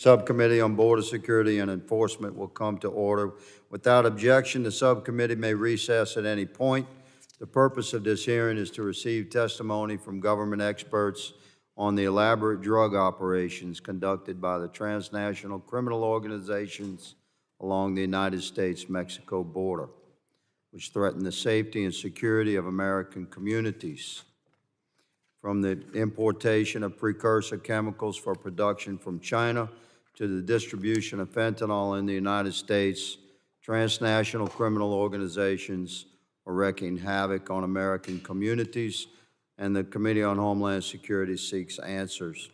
Subcommittee on Border Security and Enforcement will come to order. Without objection, the subcommittee may recess at any point. The purpose of this hearing is to receive testimony from government experts on the elaborate drug operations conducted by the transnational criminal organizations along the United States-Mexico border, which threaten the safety and security of American communities. From the importation of precursor chemicals for production from China to the distribution of fentanyl in the United States, transnational criminal organizations are wreaking havoc on American communities, and the Committee on Homeland Security seeks answers.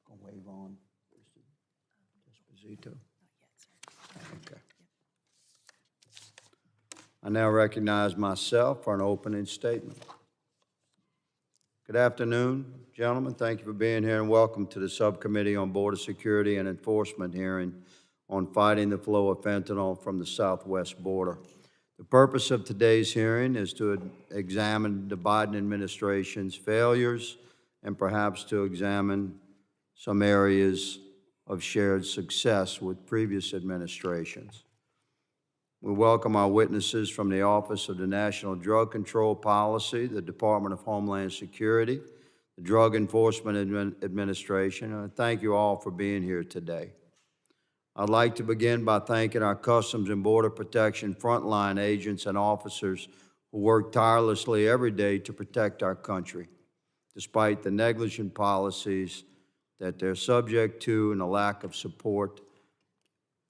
I'll wave on Esposito. Okay. I now recognize myself for an opening statement. Good afternoon, gentlemen. Thank you for being here, and welcome to the Subcommittee on Border Security and Enforcement hearing on fighting the flow of fentanyl from the southwest border. The purpose of today's hearing is to examine the Biden administration's failures and perhaps to examine some areas of shared success with previous administrations. We welcome our witnesses from the Office of the National Drug Control Policy, the Department of Homeland Security, the Drug Enforcement Administration, and I thank you all for being here today. I'd like to begin by thanking our Customs and Border Protection frontline agents and officers who work tirelessly every day to protect our country, despite the negligent policies that they're subject to and the lack of support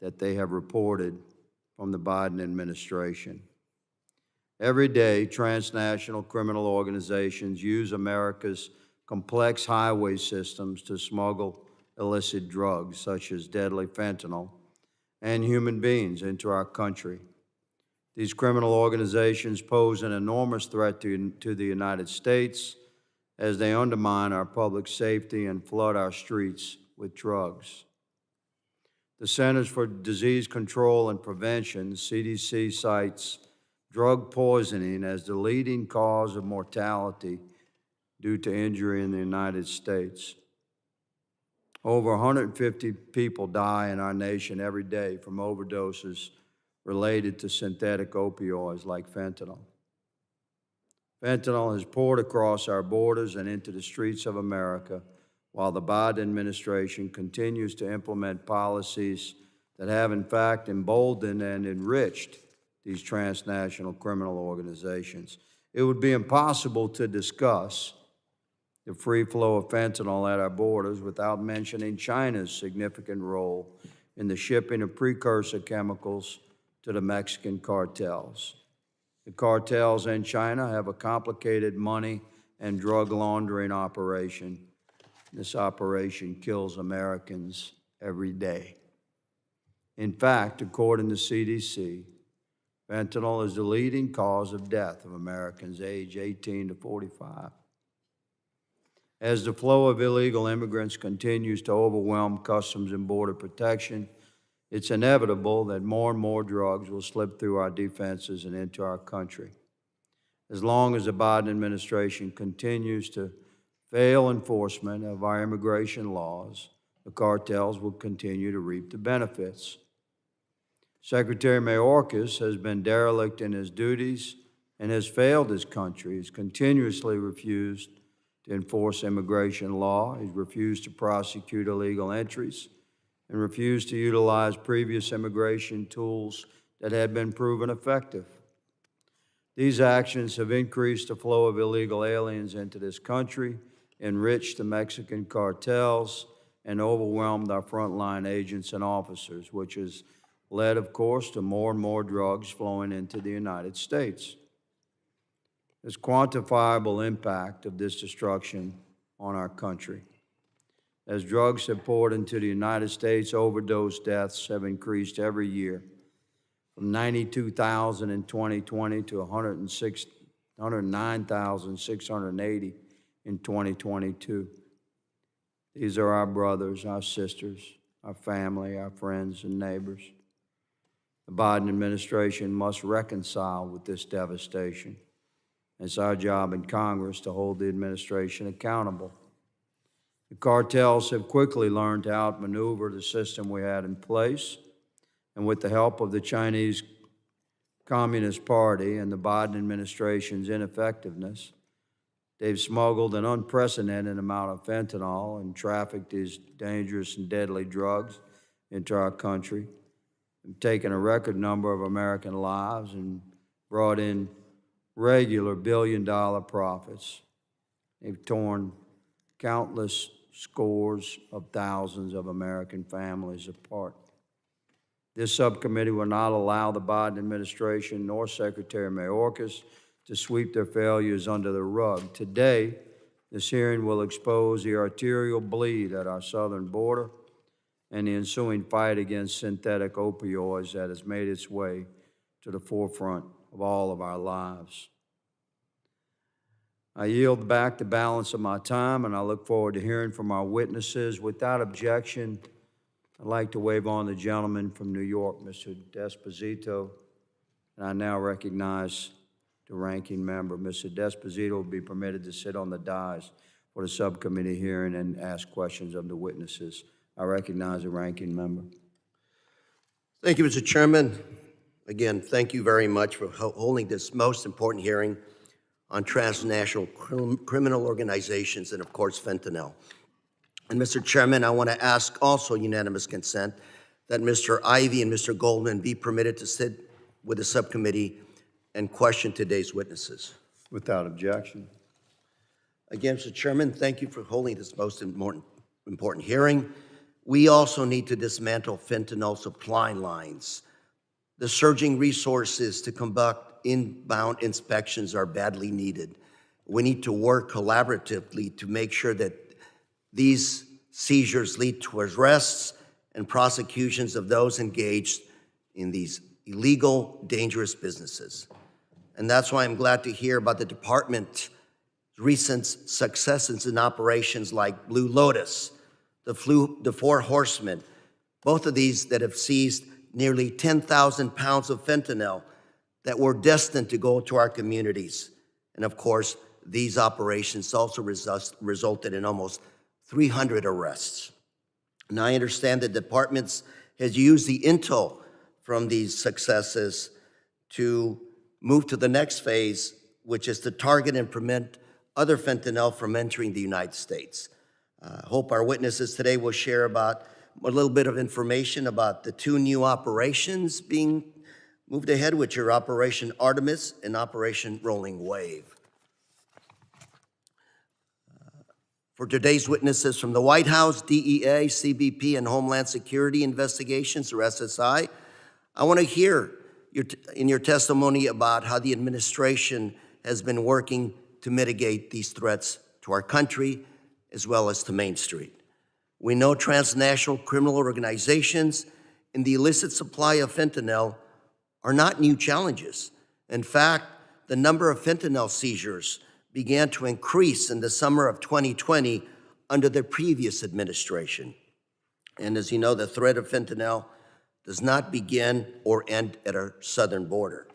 that they have reported from the Biden administration. Every day, transnational criminal organizations use America's complex highway systems to smuggle illicit drugs such as deadly fentanyl and human beings into our country. These criminal organizations pose an enormous threat to the United States as they undermine our public safety and flood our streets with drugs. The Centers for Disease Control and Prevention, CDC, cites drug poisoning as the leading cause of mortality due to injury in the United States. Over 150 people die in our nation every day from overdoses related to synthetic opioids like fentanyl. Fentanyl has poured across our borders and into the streets of America, while the Biden administration continues to implement policies that have in fact emboldened and enriched these transnational criminal organizations. It would be impossible to discuss the free flow of fentanyl at our borders without mentioning China's significant role in the shipping of precursor chemicals to the Mexican cartels. The cartels in China have a complicated money and drug laundering operation. This operation kills Americans every day. In fact, according to CDC, fentanyl is the leading cause of death of Americans aged 18 to 45. As the flow of illegal immigrants continues to overwhelm Customs and Border Protection, it's inevitable that more and more drugs will slip through our defenses and into our country. As long as the Biden administration continues to fail enforcement of our immigration laws, the cartels will continue to reap the benefits. Secretary Mayorkas has been derelict in his duties and has failed his country. He's continuously refused to enforce immigration law. He's refused to prosecute illegal entries and refused to utilize previous immigration tools that had been proven effective. These actions have increased the flow of illegal aliens into this country, enriched the Mexican cartels, and overwhelmed our frontline agents and officers, which has led, of course, to more and more drugs flowing into the United States. There's quantifiable impact of this destruction on our country. As drugs have poured into the United States, overdose deaths have increased every year, from 92,000 in 2020 to 109,680 in 2022. These are our brothers, our sisters, our family, our friends and neighbors. The Biden administration must reconcile with this devastation. It's our job in Congress to hold the administration accountable. The cartels have quickly learned to outmaneuver the system we had in place, and with the help of the Chinese Communist Party and the Biden administration's ineffectiveness, they've smuggled an unprecedented amount of fentanyl and trafficked these dangerous and deadly drugs into our country. They've taken a record number of American lives and brought in regular billion-dollar profits. They've torn countless scores of thousands of American families apart. This subcommittee will not allow the Biden administration nor Secretary Mayorkas to sweep their failures under the rug. Today, this hearing will expose the arterial bleed at our southern border and the ensuing fight against synthetic opioids that has made its way to the forefront of all of our lives. I yield back the balance of my time, and I look forward to hearing from our witnesses. Without objection, I'd like to wave on the gentleman from New York, Mr. Desposito, and I now recognize the ranking member. Mr. Desposito will be permitted to sit on the dais for the subcommittee hearing and ask questions of the witnesses. I recognize the ranking member. Thank you, Mr. Chairman. Again, thank you very much for holding this most important hearing on transnational criminal organizations and, of course, fentanyl. And, Mr. Chairman, I want to ask also unanimous consent that Mr. Ivey and Mr. Goldman be permitted to sit with the subcommittee and question today's witnesses. Without objection. Again, Mr. Chairman, thank you for holding this most important hearing. We also need to dismantle fentanyl supply lines. The surging resources to conduct inbound inspections are badly needed. We need to work collaboratively to make sure that these seizures lead to arrests and prosecutions of those engaged in these illegal, dangerous businesses. And that's why I'm glad to hear about the department's recent successes in operations like Blue Lotus, the Four Horsemen, both of these that have seized nearly 10,000 pounds of fentanyl that were destined to go to our communities. And of course, these operations also resulted in almost 300 arrests. And I understand the department has used the intel from these successes to move to the next phase, which is to target and prevent other fentanyl from entering the United States. I hope our witnesses today will share about a little bit of information about the two new operations being moved ahead, which are Operation Artemis and Operation Rolling Wave. For today's witnesses from the White House, DEA, CBP, and Homeland Security Investigations, or SSI, I want to hear in your testimony about how the administration has been working to mitigate these threats to our country as well as to Main Street. We know transnational criminal organizations and the illicit supply of fentanyl are not new challenges. In fact, the number of fentanyl seizures began to increase in the summer of 2020 under the previous administration. And as you know, the threat of fentanyl does not begin or end at our southern border.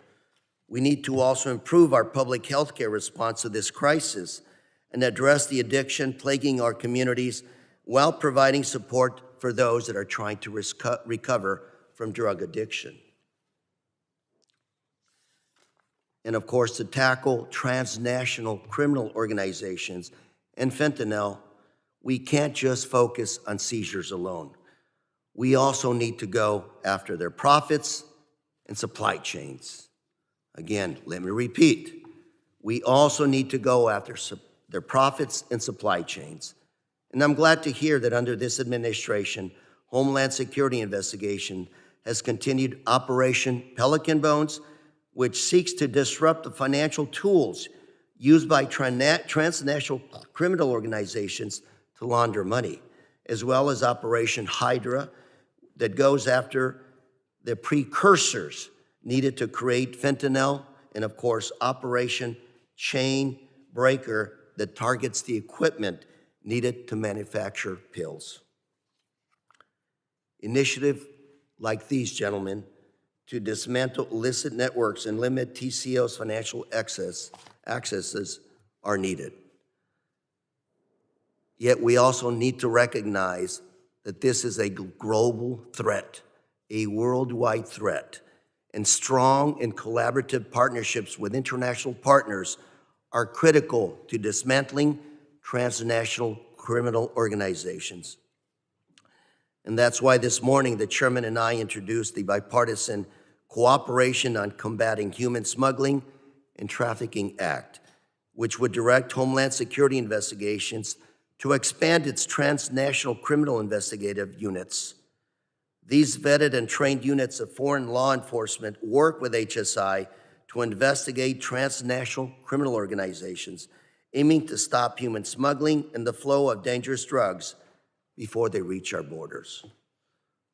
We need to also improve our public health care response to this crisis and address the addiction plaguing our communities while providing support for those that are trying to recover from drug addiction. And of course, to tackle transnational criminal organizations and fentanyl, we can't just focus on seizures alone. We also need to go after their profits and supply chains. Again, let me repeat. We also need to go after their profits and supply chains. And I'm glad to hear that under this administration, Homeland Security Investigation has continued Operation Pelican Bones, which seeks to disrupt the financial tools used by transnational criminal organizations to launder money, as well as Operation Hydra, that goes after the precursors needed to create fentanyl, and of course, Operation Chain Breaker that targets the equipment needed to manufacture pills. Initiatives like these, gentlemen, to dismantle illicit networks and limit TCO's financial accesses are needed. Yet we also need to recognize that this is a global threat, a worldwide threat, and strong and collaborative partnerships with international partners are critical to dismantling transnational criminal organizations. And that's why this morning the chairman and I introduced the Bipartisan Cooperation on Combating Human Smuggling and Trafficking Act, which would direct Homeland Security investigations to expand its transnational criminal investigative units. These vetted and trained units of foreign law enforcement work with HSI to investigate transnational criminal organizations, aiming to stop human smuggling and the flow of dangerous drugs before they reach our borders.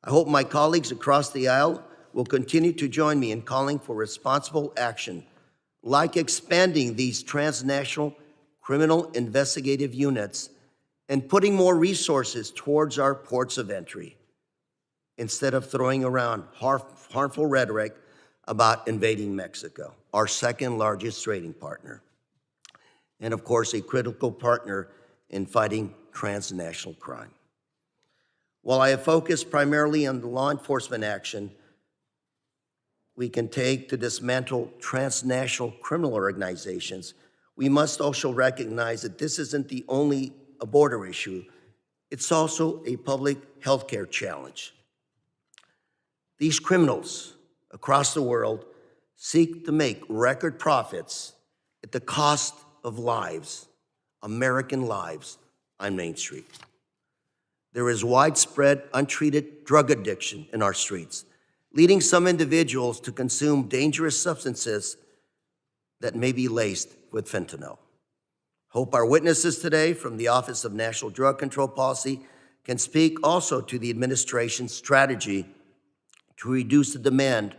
I hope my colleagues across the aisle will continue to join me in calling for responsible action, like expanding these transnational criminal investigative units and putting more resources towards our ports of entry, instead of throwing around harmful rhetoric about invading Mexico, our second largest trading partner, and of course, a critical partner in fighting transnational crime. While I have focused primarily on the law enforcement action we can take to dismantle transnational criminal organizations, we must also recognize that this isn't only a border issue, it's also a public healthcare challenge. These criminals across the world seek to make record profits at the cost of lives, American lives, on Main Street. There is widespread untreated drug addiction in our streets, leading some individuals to consume dangerous substances that may be laced with fentanyl. Hope our witnesses today from the Office of National Drug Control Policy can speak also to the administration's strategy to reduce the demand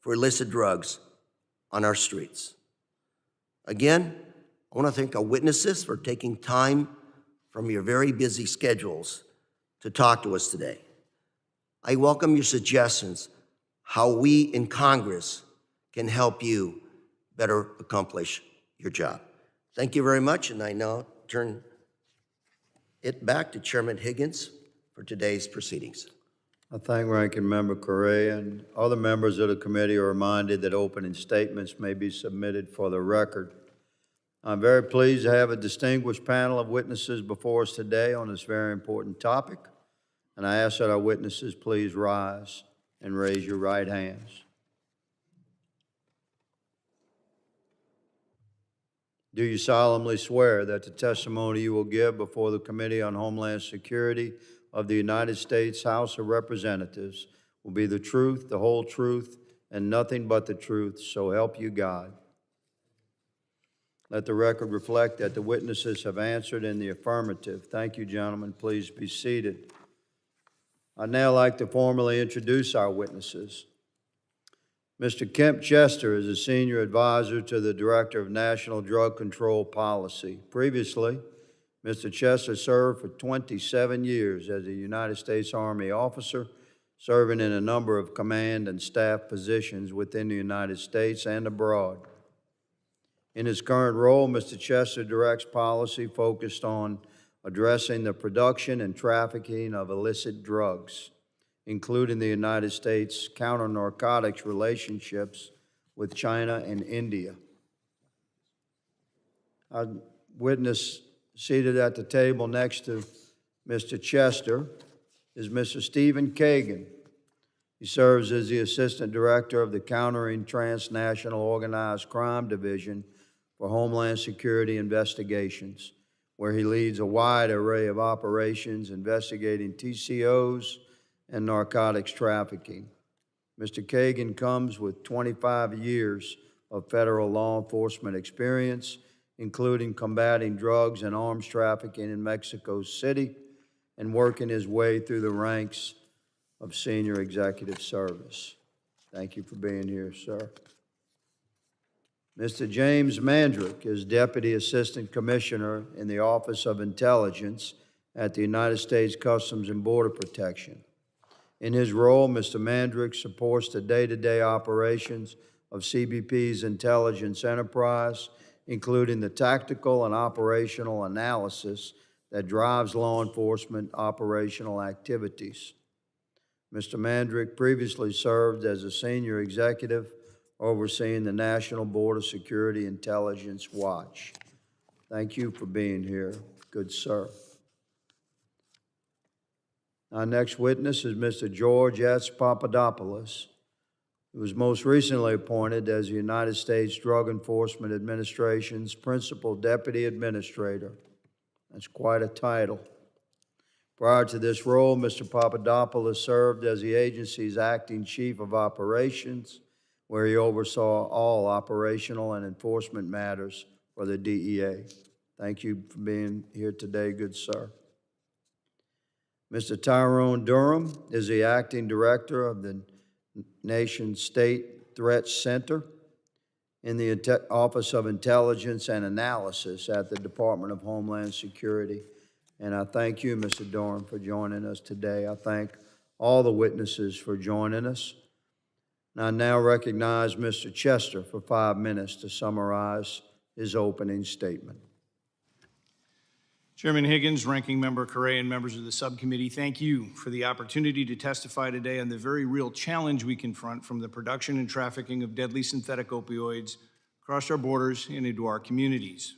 for illicit drugs on our streets. Again, I want to thank our witnesses for taking time from your very busy schedules to talk to us today. I welcome your suggestions how we in Congress can help you better accomplish your job. Thank you very much, and I now turn it back to Chairman Higgins for today's proceedings. I thank Ranking Member Correa, and other members of the committee are reminded that opening statements may be submitted for the record. I'm very pleased to have a distinguished panel of witnesses before us today on this very important topic, and I ask that our witnesses please rise and raise your right hands. Do you solemnly swear that the testimony you will give before the Committee on Homeland Security of the United States House of Representatives will be the truth, the whole truth, and nothing but the truth, so help you God? Let the record reflect that the witnesses have answered in the affirmative. Thank you, gentlemen. Please be seated. I'd now like to formally introduce our witnesses. Mr. Kemp Chester is a senior advisor to the Director of National Drug Control Policy. Previously, Mr. Chester served for 27 years as a United States Army officer, serving in a number of command and staff positions within the United States and abroad. In his current role, Mr. Chester directs policy focused on addressing the production and trafficking of illicit drugs, including the United States counter-narcotics relationships with China and India. Our witness seated at the table next to Mr. Chester is Mr. Stephen Kagan. He serves as the Assistant Director of the Countering Transnational Organized Crime Division for Homeland Security Investigations, where he leads a wide array of operations investigating TCOs and narcotics trafficking. Mr. Kagan comes with 25 years of federal law enforcement experience, including combating drugs and arms trafficking in Mexico City and working his way through the ranks of senior executive service. Thank you for being here, sir. Mr. James Mandrick is Deputy Assistant Commissioner in the Office of Intelligence at the United States Customs and Border Protection. In his role, Mr. Mandrick supports the day-to-day operations of CBP's intelligence enterprise, including the tactical and operational analysis that drives law enforcement operational activities. Mr. Mandrick previously served as a senior executive overseeing the National Border Security Intelligence Watch. Thank you for being here, good sir. Our next witness is Mr. George S. Papadopoulos, who was most recently appointed as the United States Drug Enforcement Administration's Principal Deputy Administrator. That's quite a title. Prior to this role, Mr. Papadopoulos served as the agency's acting Chief of Operations, where he oversaw all operational and enforcement matters for the DEA. Thank you for being here today, good sir. Mr. Tyrone Durham is the acting director of the nation's State Threat Center in the Office of Intelligence and Analysis at the Department of Homeland Security. And I thank you, Mr. Durham, for joining us today. I thank all the witnesses for joining us. And I now recognize Mr. Chester for 5 minutes to summarize his opening statement. Chairman Higgins, Ranking Member Correa, and members of the subcommittee, thank you for the opportunity to testify today on the very real challenge we confront from the production and trafficking of deadly synthetic opioids across our borders and into our communities.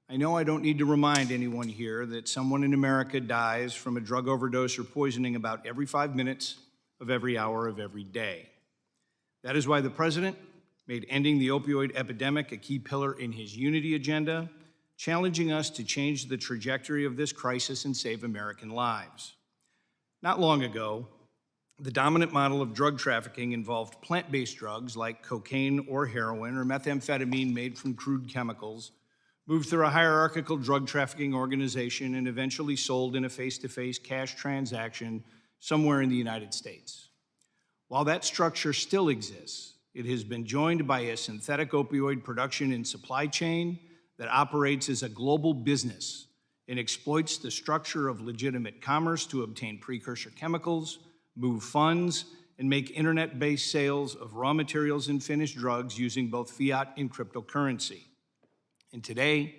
I know I don't need to remind anyone here that someone in America dies from a drug overdose or poisoning about every 5 minutes of every hour of every day. That is why the President made ending the opioid epidemic a key pillar in his unity agenda, challenging us to change the trajectory of this crisis and save American lives. Not long ago, the dominant model of drug trafficking involved plant-based drugs like cocaine or heroin or methamphetamine made from crude chemicals, moved through a hierarchical drug trafficking organization and eventually sold in a face-to-face cash transaction somewhere in the United States. While that structure still exists, it has been joined by a synthetic opioid production and supply chain that operates as a global business and exploits the structure of legitimate commerce to obtain precursor chemicals, move funds, and make internet-based sales of raw materials and finished drugs using both fiat and cryptocurrency. And today,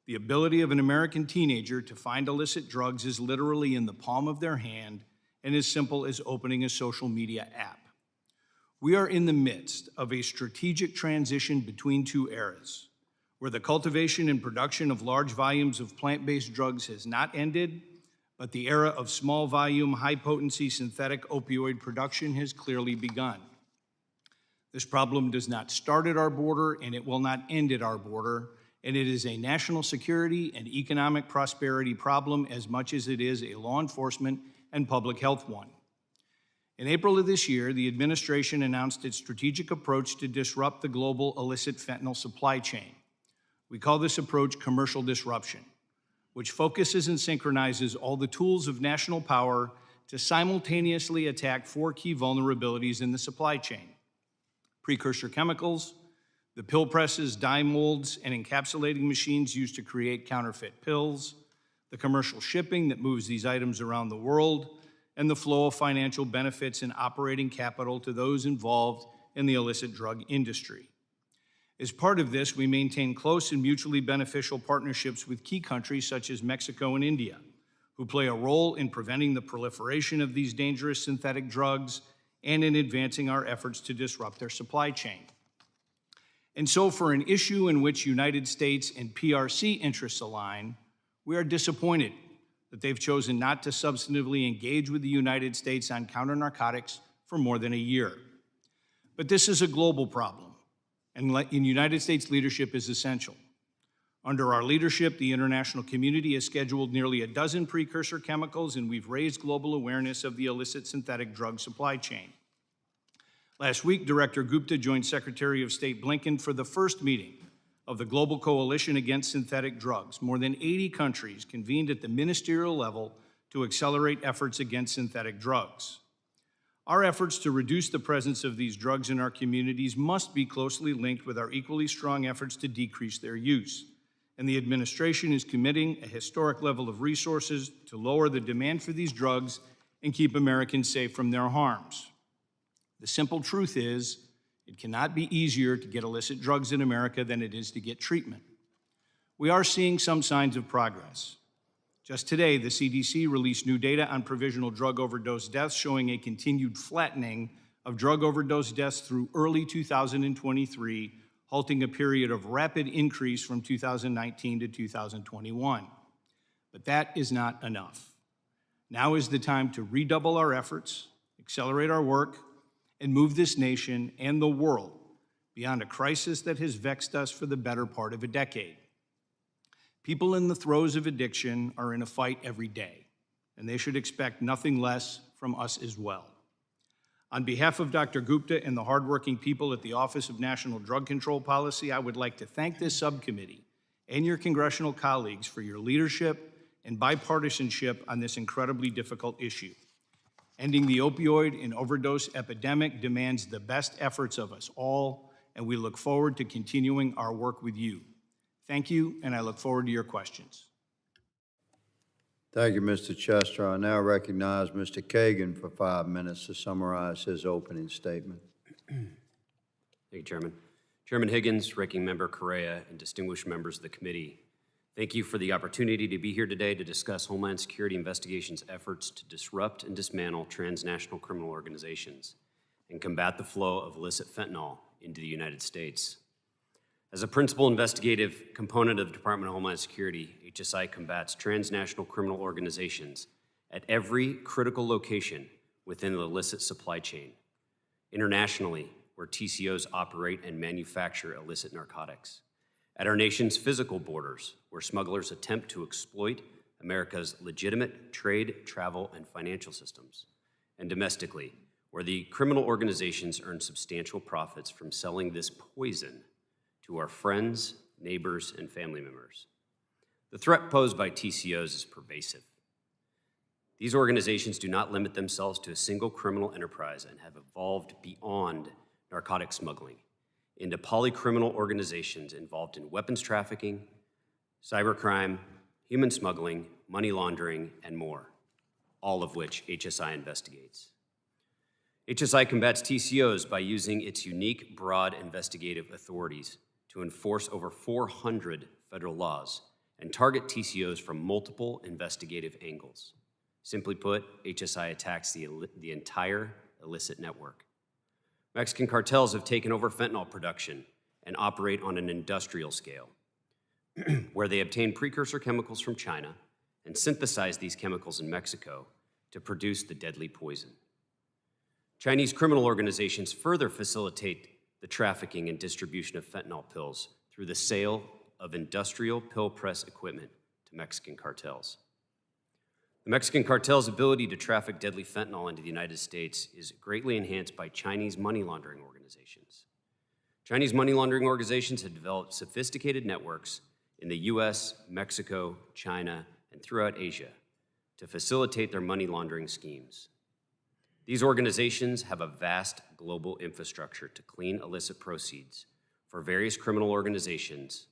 the ability of an American teenager to find illicit drugs is literally in the palm of their hand and as simple as opening a social media app. We are in the midst of a strategic transition between two eras, where the cultivation and production of large volumes of plant-based drugs has not ended, but the era of small volume, high-potency synthetic opioid production has clearly begun. This problem does not start at our border, and it will not end at our border, and it is a national security and economic prosperity problem as much as it is a law enforcement and public health one. In April of this year, the administration announced its strategic approach to disrupt the global illicit fentanyl supply chain. We call this approach commercial disruption, which focuses and synchronizes all the tools of national power to simultaneously attack 4 key vulnerabilities in the supply chain: precursor chemicals, the pill presses, dye molds, and encapsulating machines used to create counterfeit pills, the commercial shipping that moves these items around the world, and the flow of financial benefits and operating capital to those involved in the illicit drug industry. As part of this, we maintain close and mutually beneficial partnerships with key countries such as Mexico and India, who play a role in preventing the proliferation of these dangerous synthetic drugs and in advancing our efforts to disrupt their supply chain. And so for an issue in which United States and PRC interests align, we are disappointed that they've chosen not to substantively engage with the United States on counter-narcotics for more than a year. But this is a global problem, and United States leadership is essential. Under our leadership, the international community has scheduled nearly a dozen precursor chemicals, and we've raised global awareness of the illicit synthetic drug supply chain. Last week, Director Gupta joined Secretary of State Blinken for the first meeting of the Global Coalition Against Synthetic Drugs. More than 80 countries convened at the ministerial level to accelerate efforts against synthetic drugs. Our efforts to reduce the presence of these drugs in our communities must be closely linked with our equally strong efforts to decrease their use. And the administration is committing a historic level of resources to lower the demand for these drugs and keep Americans safe from their harms. The simple truth is, it cannot be easier to get illicit drugs in America than it is to get treatment. We are seeing some signs of progress. Just today, the CDC released new data on provisional drug overdose deaths showing a continued flattening of drug overdose deaths through early 2023, halting a period of rapid increase from 2019 to 2021. But that is not enough. Now is the time to redouble our efforts, accelerate our work, and move this nation and the world beyond a crisis that has vexed us for the better part of a decade. People in the throes of addiction are in a fight every day, and they should expect nothing less from us as well. On behalf of Dr. Gupta and the hardworking people at the Office of National Drug Control Policy, I would like to thank this subcommittee and your congressional colleagues for your leadership and bipartisanship on this incredibly difficult issue. Ending the opioid and overdose epidemic demands the best efforts of us all, and we look forward to continuing our work with you. Thank you, and I look forward to your questions. Thank you, Mr. Chester. I now recognize Mr. Kagan for 5 minutes to summarize his opening statement. Thank you, Chairman. Chairman Higgins, Ranking Member Correa, and distinguished members of the committee, thank you for the opportunity to be here today to discuss Homeland Security Investigation's efforts to disrupt and dismantle transnational criminal organizations and combat the flow of illicit fentanyl into the United States. As a principal investigative component of the Department of Homeland Security, HSI combats transnational criminal organizations at every critical location within the illicit supply chain. Internationally, where TCOs operate and manufacture illicit narcotics. At our nation's physical borders, where smugglers attempt to exploit America's legitimate trade, travel, and financial systems. And domestically, where the criminal organizations earn substantial profits from selling this poison to our friends, neighbors, and family members. The threat posed by TCOs is pervasive. These organizations do not limit themselves to a single criminal enterprise and have evolved beyond narcotic smuggling into polycriminal organizations involved in weapons trafficking, cybercrime, human smuggling, money laundering, and more, all of which HSI investigates. HSI combats TCOs by using its unique, broad investigative authorities to enforce over 400 federal laws and target TCOs from multiple investigative angles. Simply put, HSI attacks the entire illicit network. Mexican cartels have taken over fentanyl production and operate on an industrial scale, where they obtain precursor chemicals from China and synthesize these chemicals in Mexico to produce the deadly poison. Chinese criminal organizations further facilitate the trafficking and distribution of fentanyl pills through the sale of industrial pill press equipment to Mexican cartels. The Mexican cartel's ability to traffic deadly fentanyl into the United States is greatly enhanced by Chinese money laundering organizations. Chinese money laundering organizations have developed sophisticated networks in the US, Mexico, China, and throughout Asia to facilitate their money laundering schemes. These organizations have a vast global infrastructure to clean illicit proceeds for various criminal organizations,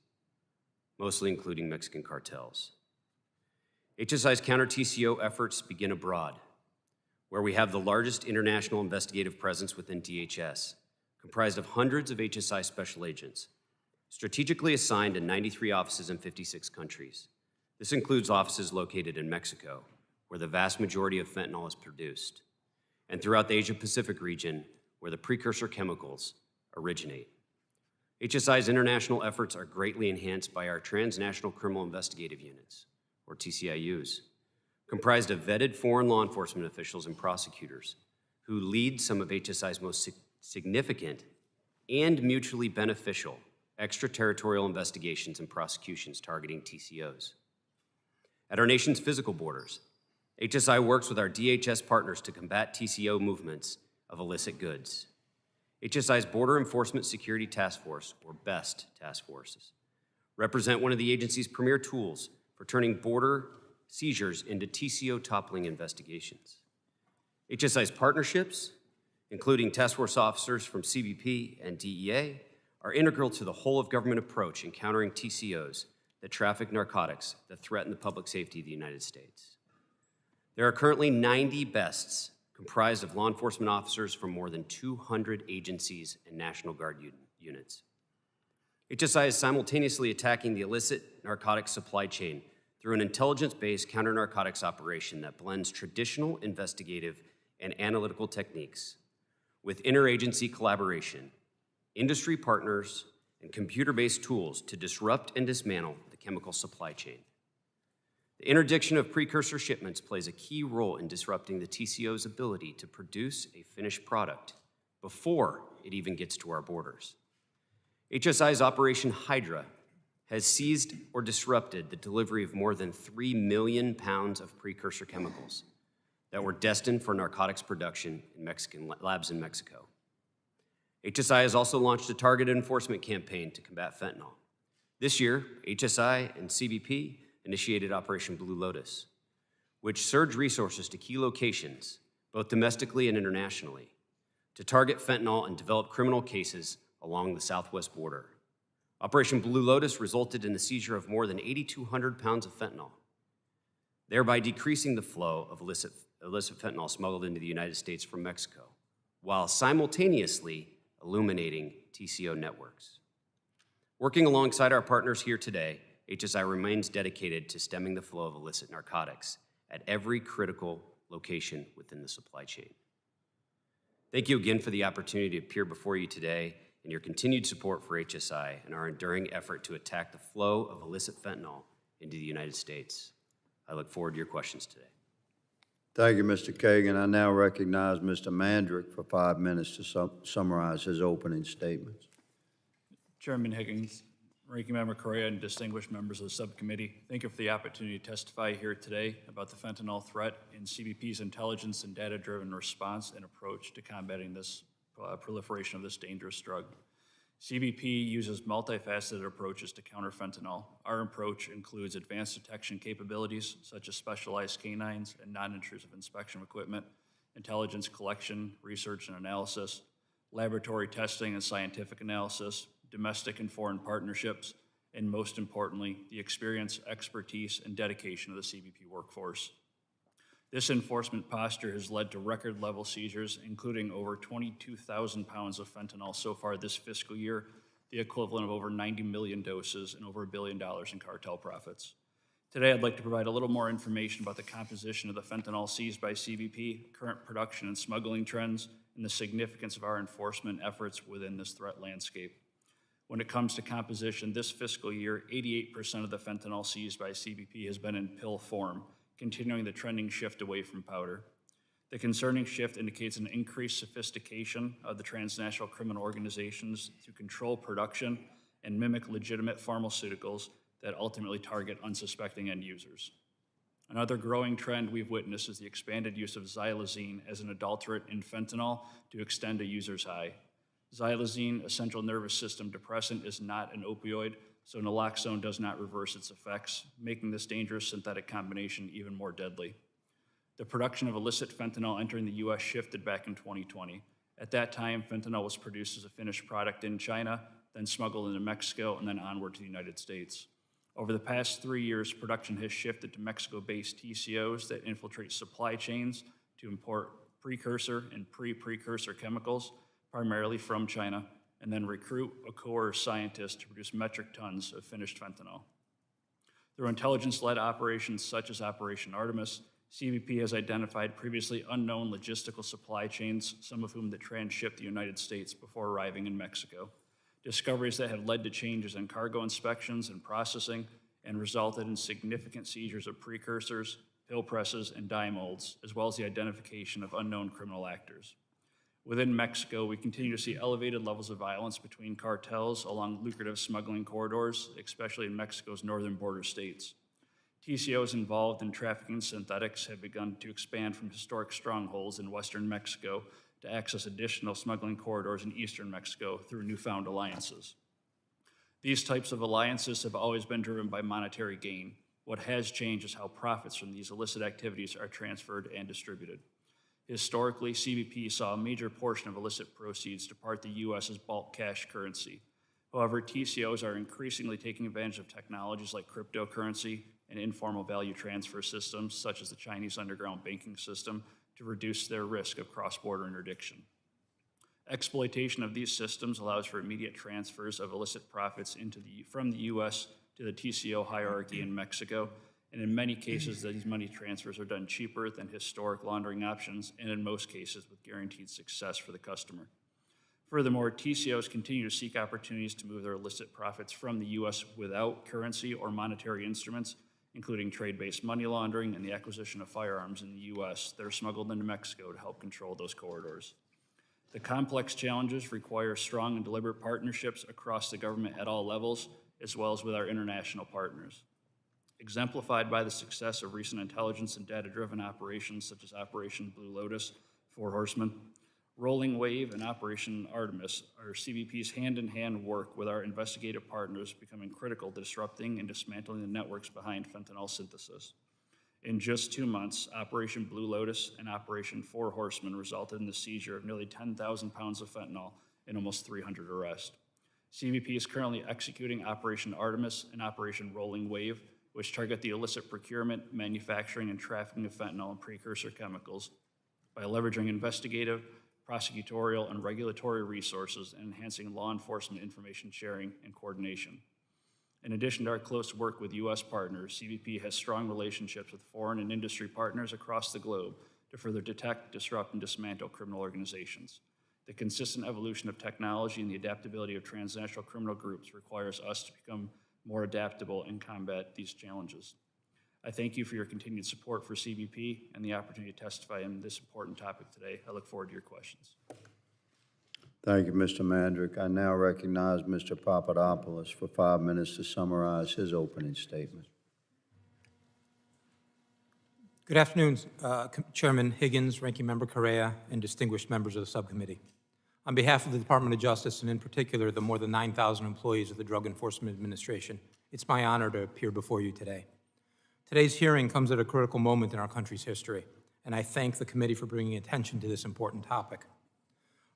mostly including Mexican cartels. HSI's counter-TCO efforts begin abroad, where we have the largest international investigative presence within DHS, comprised of hundreds of HSI special agents, strategically assigned in 93 offices in 56 countries. This includes offices located in Mexico, where the vast majority of fentanyl is produced, and throughout the Asia-Pacific region, where the precursor chemicals originate. HSI's international efforts are greatly enhanced by our transnational criminal investigative units, or TCIUs, comprised of vetted foreign law enforcement officials and prosecutors who lead some of HSI's most significant and mutually beneficial extraterritorial investigations and prosecutions targeting TCOs. At our nation's physical borders, HSI works with our DHS partners to combat TCO movements of illicit goods. HSI's Border Enforcement Security Task Force, or BEST task forces, represent one of the agency's premier tools for turning border seizures into TCO toppling investigations. HSI's partnerships, including task force officers from CBP and DEA, are integral to the whole of government approach in countering TCOs that traffic narcotics that threaten the public safety of the United States. There are currently 90 bests comprised of law enforcement officers from more than 200 agencies and National Guard units. HSI is simultaneously attacking the illicit narcotics supply chain through an intelligence-based counter-narcotics operation that blends traditional investigative and analytical techniques with interagency collaboration, industry partners, and computer-based tools to disrupt and dismantle the chemical supply chain. The interdiction of precursor shipments plays a key role in disrupting the TCO's ability to produce a finished product before it even gets to our borders. HSI's Operation Hydra has seized or disrupted the delivery of more than 3 million pounds of precursor chemicals that were destined for narcotics production in Mexican labs in Mexico. HSI has also launched a targeted enforcement campaign to combat fentanyl. This year, HSI and CBP initiated Operation Blue Lotus, which surged resources to key locations, both domestically and internationally, to target fentanyl and develop criminal cases along the southwest border. Operation Blue Lotus resulted in the seizure of more than 8,200 pounds of fentanyl, thereby decreasing the flow of illicit fentanyl smuggled into the United States from Mexico, while simultaneously illuminating TCO networks. Working alongside our partners here today, HSI remains dedicated to stemming the flow of illicit narcotics at every critical location within the supply chain. Thank you again for the opportunity to appear before you today and your continued support for HSI and our enduring effort to attack the flow of illicit fentanyl into the United States. I look forward to your questions today. Thank you, Mr. Kagan. I now recognize Mr. Mandrick for 5 minutes to summarize his opening statements. Chairman Higgins, Ranking Member Correa, and distinguished members of the subcommittee, thank you for the opportunity to testify here today about the fentanyl threat and CBP's intelligence and data-driven response and approach to combating this proliferation of this dangerous drug. CBP uses multifaceted approaches to counter fentanyl. Our approach includes advanced detection capabilities, such as specialized canines and non-intrusive inspection equipment, intelligence collection, research and analysis, laboratory testing and scientific analysis, domestic and foreign partnerships, and most importantly, the experience, expertise, and dedication of the CBP workforce. This enforcement posture has led to record-level seizures, including over 22,000 pounds of fentanyl so far this fiscal year, the equivalent of over 90 million doses and over $1 billion in cartel profits. Today, I'd like to provide a little more information about the composition of the fentanyl seized by CBP, current production and smuggling trends, and the significance of our enforcement efforts within this threat landscape. When it comes to composition, this fiscal year, 88% of the fentanyl seized by CBP has been in pill form, continuing the trending shift away from powder. The concerning shift indicates an increased sophistication of the transnational criminal organizations to control production and mimic legitimate pharmaceuticals that ultimately target unsuspecting end users. Another growing trend we've witnessed is the expanded use of xylazine as an adulterant in fentanyl to extend a user's high. Xylazine, a central nervous system depressant, is not an opioid, so naloxone does not reverse its effects, making this dangerous synthetic combination even more deadly. The production of illicit fentanyl entering the U.S. shifted back in 2020. At that time, fentanyl was produced as a finished product in China, then smuggled into Mexico, and then onward to the United States. Over the past 3 years, production has shifted to Mexico-based TCOs that infiltrate supply chains to import precursor and pre-precursor chemicals, primarily from China, and then recruit or coerce scientists to produce metric tons of finished fentanyl. Through intelligence-led operations such as Operation Artemis, CBP has identified previously unknown logistical supply chains, some of whom that transship the United States before arriving in Mexico. Discoveries that have led to changes in cargo inspections and processing and resulted in significant seizures of precursors, pill presses, and dye molds, as well as the identification of unknown criminal actors. Within Mexico, we continue to see elevated levels of violence between cartels along lucrative smuggling corridors, especially in Mexico's northern border states. TCOs involved in trafficking synthetics have begun to expand from historic strongholds in western Mexico to access additional smuggling corridors in eastern Mexico through newfound alliances. These types of alliances have always been driven by monetary gain. What has changed is how profits from these illicit activities are transferred and distributed. Historically, CBP saw a major portion of illicit proceeds depart the U.S. as bulk cash currency. However, TCOs are increasingly taking advantage of technologies like cryptocurrency, and informal value transfer systems, such as the Chinese underground banking system, to reduce their risk of cross-border interdiction. Exploitation of these systems allows for immediate transfers of illicit profits from the U.S. to the TCO hierarchy in Mexico, and in many cases, these money transfers are done cheaper than historic laundering options, and in most cases with guaranteed success for the customer. Furthermore, TCOs continue to seek opportunities to move their illicit profits from the U.S. without currency or monetary instruments, including trade-based money laundering and the acquisition of firearms in the U.S. that are smuggled into Mexico to help control those corridors. The complex challenges require strong and deliberate partnerships across the government at all levels, as well as with our international partners. Exemplified by the success of recent intelligence and data-driven operations such as Operation Blue Lotus, Four Horsemen, Rolling Wave, and Operation Artemis, are CBP's hand-in-hand work with our investigative partners becoming critical to disrupting and dismantling the networks behind fentanyl synthesis. In just 2 months, Operation Blue Lotus and Operation Four Horsemen resulted in the seizure of nearly 10,000 pounds of fentanyl and almost 300 arrests. CBP is currently executing Operation Artemis and Operation Rolling Wave, which target the illicit procurement, manufacturing, and trafficking of fentanyl and precursor chemicals by leveraging investigative, prosecutorial, and regulatory resources and enhancing law enforcement information sharing and coordination. In addition to our close work with U.S. partners, CBP has strong relationships with foreign and industry partners across the globe to further detect, disrupt, and dismantle criminal organizations. The consistent evolution of technology and the adaptability of transnational criminal groups requires us to become more adaptable and combat these challenges. I thank you for your continued support for CBP and the opportunity to testify on this important topic today. I look forward to your questions. Thank you, Mr. Mandrick. I now recognize Mr. Papadopoulos for 5 minutes to summarize his opening statement. Good afternoon, Chairman Higgins, Ranking Member Correa, and distinguished members of the subcommittee. On behalf of the Department of Justice, and in particular the more than 9,000 employees of the Drug Enforcement Administration, it's my honor to appear before you today. Today's hearing comes at a critical moment in our country's history, and I thank the committee for bringing attention to this important topic.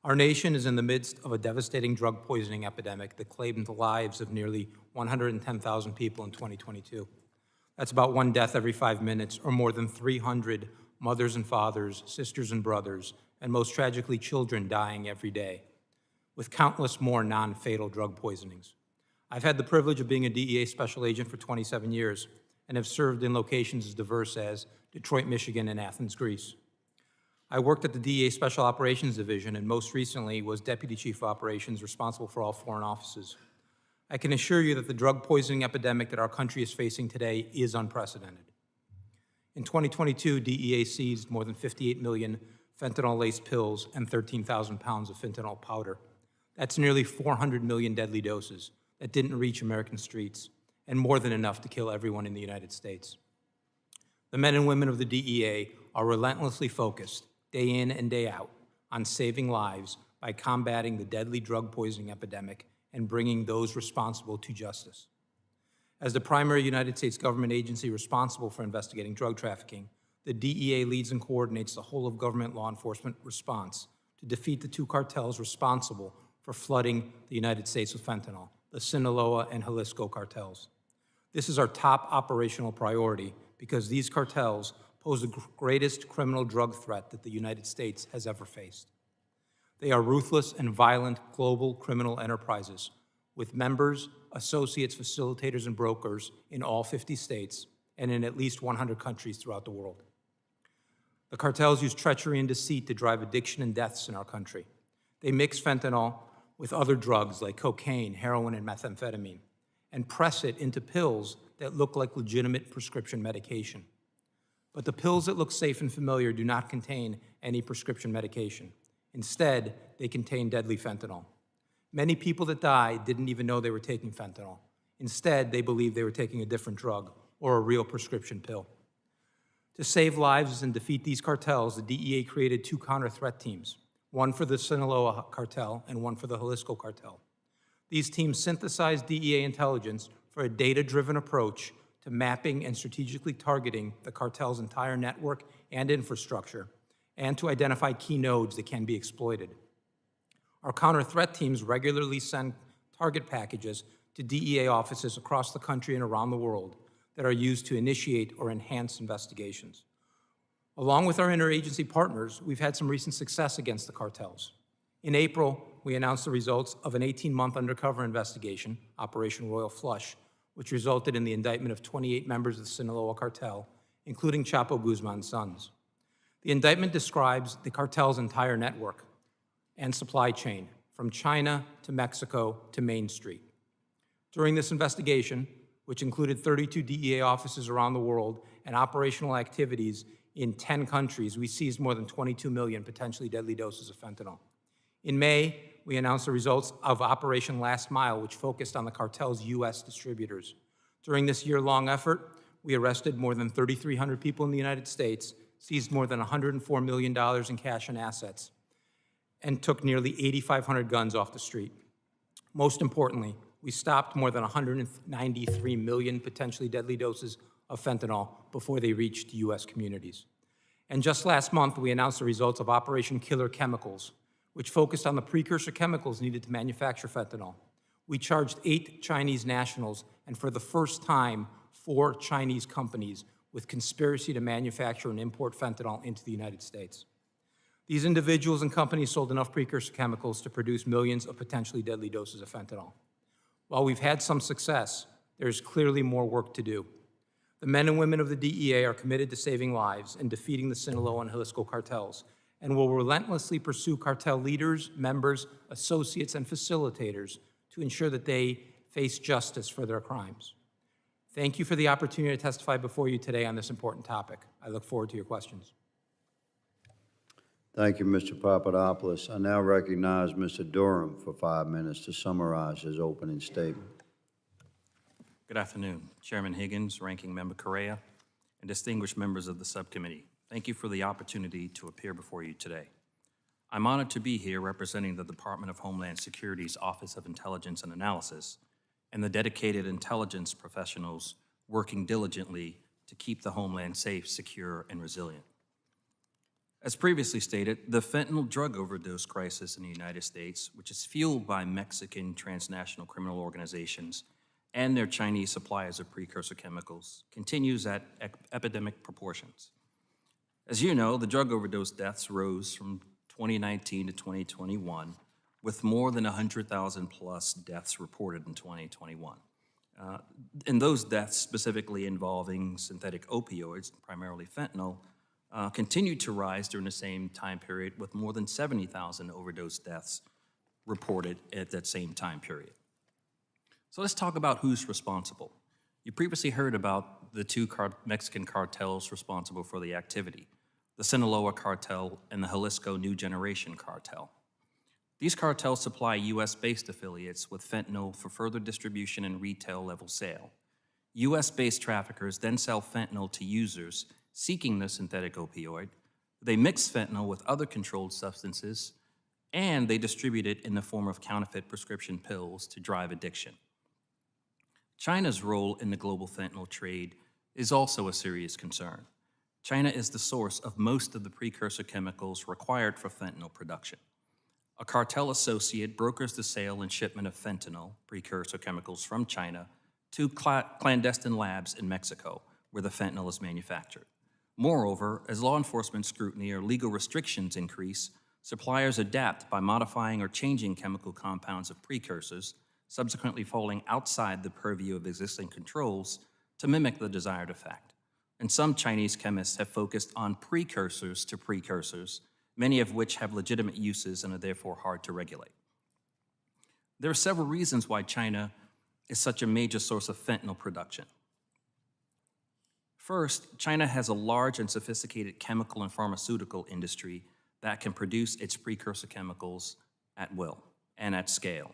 Our nation is in the midst of a devastating drug poisoning epidemic that claimed the lives of nearly 110,000 people in 2022. That's about 1 death every 5 minutes, or more than 300 mothers and fathers, sisters and brothers, and most tragically children dying every day, with countless more non-fatal drug poisonings. I've had the privilege of being a DEA special agent for 27 years and have served in locations as diverse as Detroit, Michigan, and Athens, Greece. I worked at the DEA Special Operations Division and most recently was Deputy Chief of Operations responsible for all foreign offices. I can assure you that the drug poisoning epidemic that our country is facing today is unprecedented. In 2022, DEA seized more than 58 million fentanyl-laced pills and 13,000 pounds of fentanyl powder. That's nearly 400 million deadly doses that didn't reach American streets, and more than enough to kill everyone in the United States. The men and women of the DEA are relentlessly focused, day in and day out, on saving lives by combating the deadly drug poisoning epidemic and bringing those responsible to justice. As the primary United States government agency responsible for investigating drug trafficking, the DEA leads and coordinates the whole of government law enforcement response to defeat the 2 cartels responsible for flooding the United States with fentanyl, the Sinaloa and Jalisco cartels. This is our top operational priority because these cartels pose the greatest criminal drug threat that the United States has ever faced. They are ruthless and violent global criminal enterprises with members, associates, facilitators, and brokers in all 50 states and in at least 100 countries throughout the world. The cartels use treachery and deceit to drive addiction and deaths in our country. They mix fentanyl with other drugs like cocaine, heroin, and methamphetamine, and press it into pills that look like legitimate prescription medication. But the pills that look safe and familiar do not contain any prescription medication. Instead, they contain deadly fentanyl. Many people that died didn't even know they were taking fentanyl. Instead, they believed they were taking a different drug or a real prescription pill. To save lives and defeat these cartels, the DEA created 2 counter-threat teams, one for the Sinaloa cartel and one for the Jalisco cartel. These teams synthesized DEA intelligence for a data-driven approach to mapping and strategically targeting the cartel's entire network and infrastructure, and to identify key nodes that can be exploited. Our counter-threat teams regularly send target packages to DEA offices across the country and around the world that are used to initiate or enhance investigations. Along with our interagency partners, we've had some recent success against the cartels. In April, we announced the results of an 18-month undercover investigation, Operation Royal Flush, which resulted in the indictment of 28 members of the Sinaloa cartel, including Chapo Guzman's sons. The indictment describes the cartel's entire network and supply chain, from China to Mexico to Main Street. During this investigation, which included 32 DEA offices around the world and operational activities in 10 countries, we seized more than 22 million potentially deadly doses of fentanyl. In May, we announced the results of Operation Last Mile, which focused on the cartel's U.S. distributors. During this year-long effort, we arrested more than 3,300 people in the United States, seized more than $104 million in cash and assets, and took nearly 8,500 guns off the street. Most importantly, we stopped more than 193 million potentially deadly doses of fentanyl before they reached U.S. communities. And just last month, we announced the results of Operation Killer Chemicals, which focused on the precursor chemicals needed to manufacture fentanyl. We charged 8 Chinese nationals, and for the first time, 4 Chinese companies with conspiracy to manufacture and import fentanyl into the United States. These individuals and companies sold enough precursor chemicals to produce millions of potentially deadly doses of fentanyl. While we've had some success, there's clearly more work to do. The men and women of the DEA are committed to saving lives and defeating the Sinaloa and Jalisco cartels, and will relentlessly pursue cartel leaders, members, associates, and facilitators to ensure that they face justice for their crimes. Thank you for the opportunity to testify before you today on this important topic. I look forward to your questions. Thank you, Mr. Papadopoulos. I now recognize Mr. Durham for 5 minutes to summarize his opening statement. Good afternoon, Chairman Higgins, Ranking Member Correa, and distinguished members of the subcommittee. Thank you for the opportunity to appear before you today. I'm honored to be here representing the Department of Homeland Security's Office of Intelligence and Analysis and the dedicated intelligence professionals working diligently to keep the homeland safe, secure, and resilient. As previously stated, the fentanyl drug overdose crisis in the United States, which is fueled by Mexican transnational criminal organizations and their Chinese suppliers of precursor chemicals, continues at epidemic proportions. As you know, the drug overdose deaths rose from 2019 to 2021, with more than 100,000 plus deaths reported in 2021. And those deaths specifically involving synthetic opioids, primarily fentanyl, continued to rise during the same time period, with more than 70,000 overdose deaths reported at that same time period. So let's talk about who's responsible. You previously heard about the 2 Mexican cartels responsible for the activity, the Sinaloa cartel and the Jalisco New Generation cartel. These cartels supply U.S.-based affiliates with fentanyl for further distribution and retail-level sale. U.S.-based traffickers then sell fentanyl to users seeking the synthetic opioid. They mix fentanyl with other controlled substances, and they distribute it in the form of counterfeit prescription pills to drive addiction. China's role in the global fentanyl trade is also a serious concern. China is the source of most of the precursor chemicals required for fentanyl production. A cartel associate brokers the sale and shipment of fentanyl, precursor chemicals from China, to clandestine labs in Mexico, where the fentanyl is manufactured. Moreover, as law enforcement scrutiny or legal restrictions increase, suppliers adapt by modifying or changing chemical compounds of precursors, subsequently falling outside the purview of existing controls to mimic the desired effect. And some Chinese chemists have focused on precursors to precursors, many of which have legitimate uses and are therefore hard to regulate. There are several reasons why China is such a major source of fentanyl production. First, China has a large and sophisticated chemical and pharmaceutical industry that can produce its precursor chemicals at will and at scale.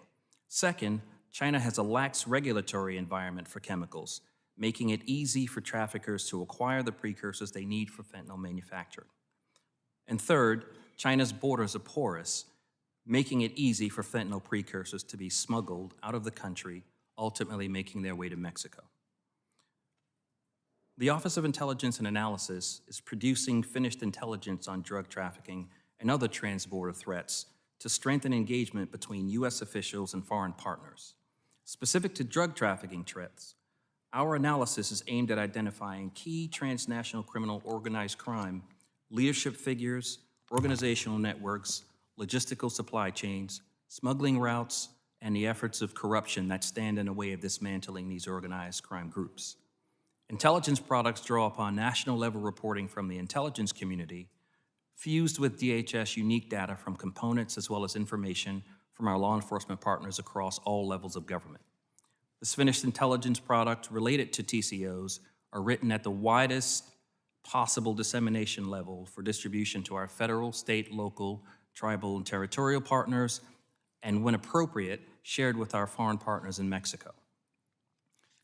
Second, China has a lax regulatory environment for chemicals, making it easy for traffickers to acquire the precursors they need for fentanyl manufacture. And third, China's borders are porous, making it easy for fentanyl precursors to be smuggled out of the country, ultimately making their way to Mexico. The Office of Intelligence and Analysis is producing finished intelligence on drug trafficking and other transborder threats to strengthen engagement between U.S. officials and foreign partners. Specific to drug trafficking threats, Our analysis is aimed at identifying key transnational criminal organized crime, leadership figures, organizational networks, logistical supply chains, smuggling routes, and the efforts of corruption that stand in the way of dismantling these organized crime groups. Intelligence products draw upon national-level reporting from the intelligence community, fused with DHS unique data from components as well as information from our law enforcement partners across all levels of government. This finished intelligence product related to TCOs are written at the widest possible dissemination level for distribution to our federal, state, local, tribal, and territorial partners, and when appropriate, shared with our foreign partners in Mexico.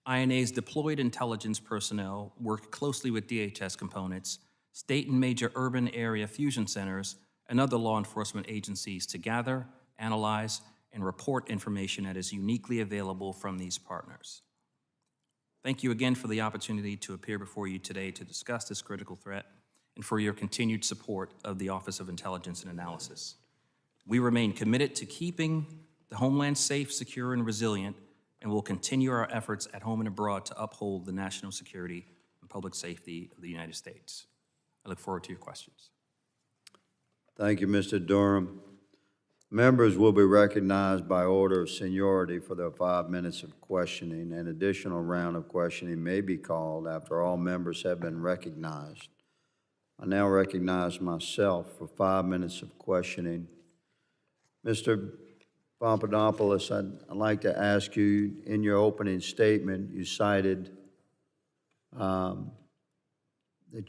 INA's deployed intelligence personnel work closely with DHS components, state and major urban area fusion centers, and other law enforcement agencies to gather, analyze, and report information that is uniquely available from these partners. Thank you again for the opportunity to appear before you today to discuss this critical threat and for your continued support of the Office of Intelligence and Analysis. We remain committed to keeping the homeland safe, secure, and resilient, and will continue our efforts at home and abroad to uphold the national security and public safety of the United States. I look forward to your questions. Thank you, Mr. Durham. Members will be recognized by order of seniority for their 5 minutes of questioning. An additional round of questioning may be called after all members have been recognized. I now recognize myself for 5 minutes of questioning. Mr. Papadopoulos, I'd like to ask you, in your opening statement, you cited that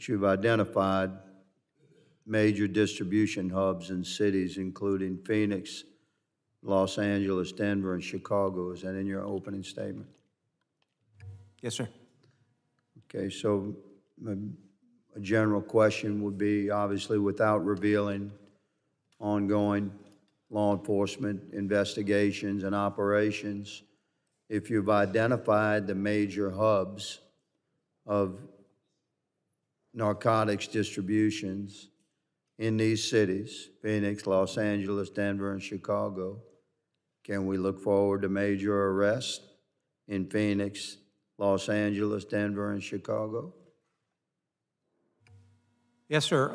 you've identified major distribution hubs in cities, including Phoenix, Los Angeles, Denver, and Chicago. Is that in your opening statement? Yes, sir. Okay, so a general question would be, obviously, without revealing ongoing law enforcement investigations and operations, if you've identified the major hubs of narcotics distributions in these cities, Phoenix, Los Angeles, Denver, and Chicago, can we look forward to major arrests in Phoenix, Los Angeles, Denver, and Chicago? Yes, sir.